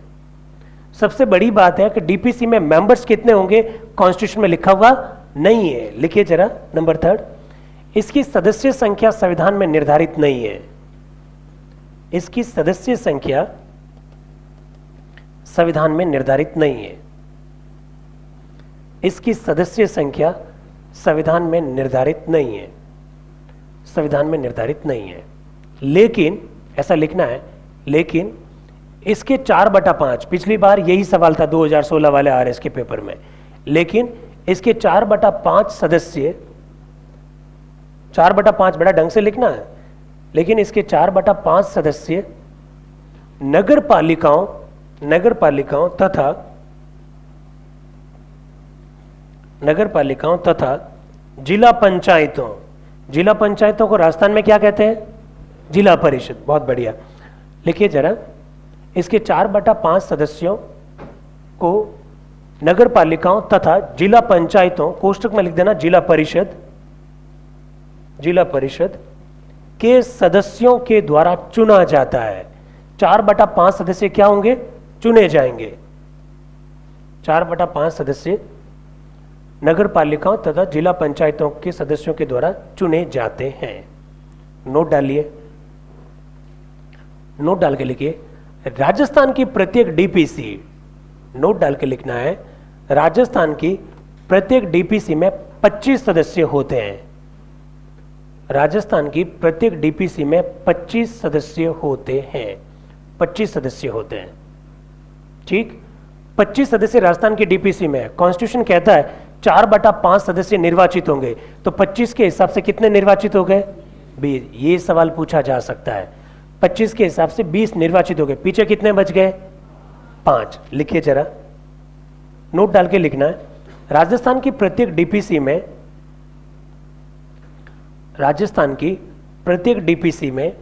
सबसे बड़ी बात है कि DPC में मेंबर्स कितने होंगे कॉन्स्टिट्यूशन में लिखा हुआ नहीं है। लिखिए जरा नंबर 3, इसकी सदस्य संख्या संविधान में निर्धारित नहीं है। इसकी सदस्य संख्या संविधान में निर्धारित नहीं है। इसकी सदस्य संख्या संविधान में निर्धारित नहीं है। संविधान में निर्धारित नहीं है, लेकिन ऐसा लिखना है, लेकिन इसके 4/5, पिछली बार यही सवाल था 2016 वाले RS के पेपर में, लेकिन इसके 4/5 सदस्य, 4/5 बड़ा ढंग से लिखना है, लेकिन इसके 4/5 सदस्य नगर पालिकाओं तथा जिला पंचायतों को राजस्थान में क्या कहते हैं? जिला परिषद। बहुत बढ़िया, लिखिए जरा, इसके 4/5 सदस्यों को नगर पालिकाओं तथा जिला पंचायतों, कोष्टक में लिख देना जिला परिषद के सदस्यों के द्वारा चुना जाता है। 4/5 सदस्य क्या होंगे? चुने जाएंगे। 4/5 सदस्य नगर पालिकाओं तथा जिला पंचायतों के सदस्यों के द्वारा चुने जाते हैं। नोट डालिए, नोट डाल के लिखिए, राजस्थान की प्रत्येक डीपीसी, नोट डाल के लिखना है, राजस्थान की प्रत्येक डीपीसी में 25 सदस्य होते हैं। राजस्थान की प्रत्येक डीपीसी में 25 सदस्य होते हैं। 25 सदस्य होते हैं, ठीक। 25 सदस्य राजस्थान की डीपीसी में। कॉन्स्टिट्यूशन कहता है 4/5 सदस्य निर्वाचित होंगे, तो 25 के हिसाब से कितने निर्वाचित हो गए? 20। ये सवाल पूछा जा सकता है। 25 के हिसाब से 20 निर्वाचित हो गए, पीछे कितने बच गए? 5। लिखिए जरा, नोट डाल के लिखना है, राजस्थान की प्रत्येक डीपीसी में, राजस्थान की प्रत्येक डीपीसी में,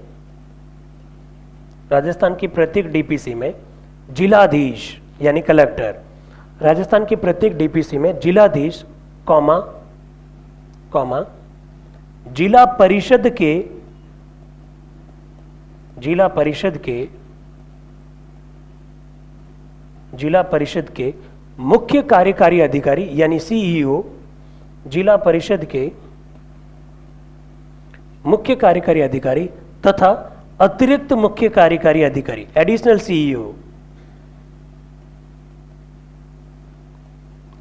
राजस्थान की प्रत्येक डीपीसी में जिलाधीश यानी कलेक्टर, राजस्थान की प्रत्येक डीपीसी में जिलाधीश कॉमा जिला परिषद के मुख्य कार्यकारी अधिकारी यानी सीईओ, जिला परिषद के मुख्य कार्यकारी अधिकारी तथा अतिरिक्त मुख्य कार्यकारी अधिकारी एडिशनल सीईओ,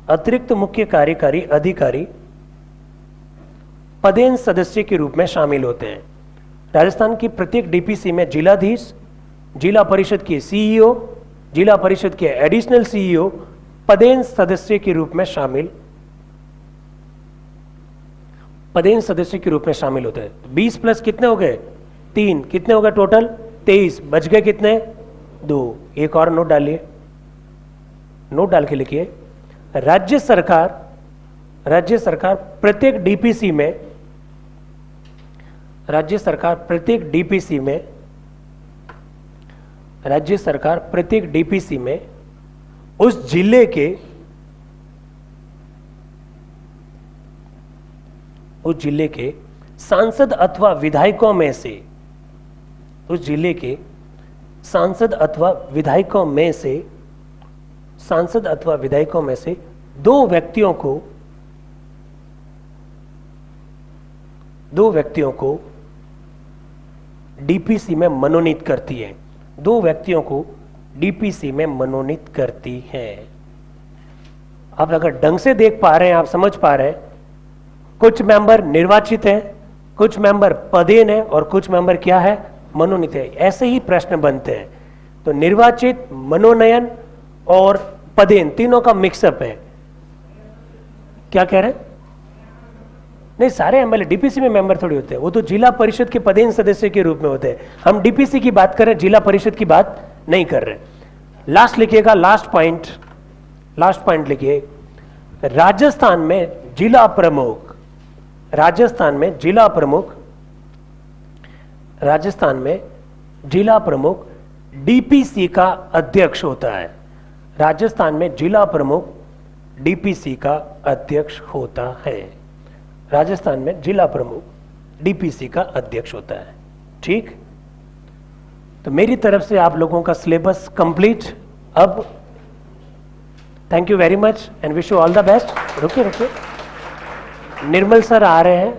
अतिरिक्त मुख्य कार्यकारी अधिकारी पदेन सदस्य के रूप में शामिल होते हैं। राजस्थान की प्रत्येक डीपीसी में जिलाधीश, जिला परिषद के सीईओ, जिला परिषद के एडिशनल सीईओ पदेन सदस्य के रूप में शामिल होते हैं। 20 प्लस कितने हो गए? 3। कितने हो गए टोटल? 23। बच गए कितने? 2। एक और नोट डालिए, नोट डाल के लिखिए, राज्य सरकार प्रत्येक डीपीसी में, राज्य सरकार प्रत्येक डीपीसी में उस जिले के सांसद अथवा विधायकों में से, उस जिले के सांसद अथवा विधायकों में से 2 व्यक्तियों को डीपीसी में मनोनीत करती है। 2 व्यक्तियों को डीपीसी में मनोनीत करती है। आप अगर ढंग से देख पा रहे हैं, आप समझ पा रहे हैं, कुछ मेंबर निर्वाचित हैं, कुछ मेंबर पदेन है और कुछ मेंबर क्या है? मनोनीत है। ऐसे ही प्रश्न बनते हैं। तो निर्वाचित, मनोनयन और पदेन तीनों का मिक्सअप है। क्या कह रहे हैं? नहीं, सारे एमएलए डीपीसी में मेंबर थोड़ी होते हैं, वो तो जिला परिषद के पदेन सदस्य के रूप में होते हैं। हम डीपीसी की बात कर रहे हैं, जिला परिषद की बात नहीं कर रहे। लास्ट लिखिएगा, लास्ट पॉइंट लिखिए, राजस्थान में जिला प्रमुख डीपीसी का अध्यक्ष होता है। राजस्थान में जिला प्रमुख डीपीसी का अध्यक्ष होता है। राजस्थान में जिला प्रमुख डीपीसी का अध्यक्ष होता है, ठीक। तो मेरी तरफ से आप लोगों का सिलेबस कंप्लीट। अब thank you very much and wish you all the best. रुकिए, निर्मल सर आ रहे हैं।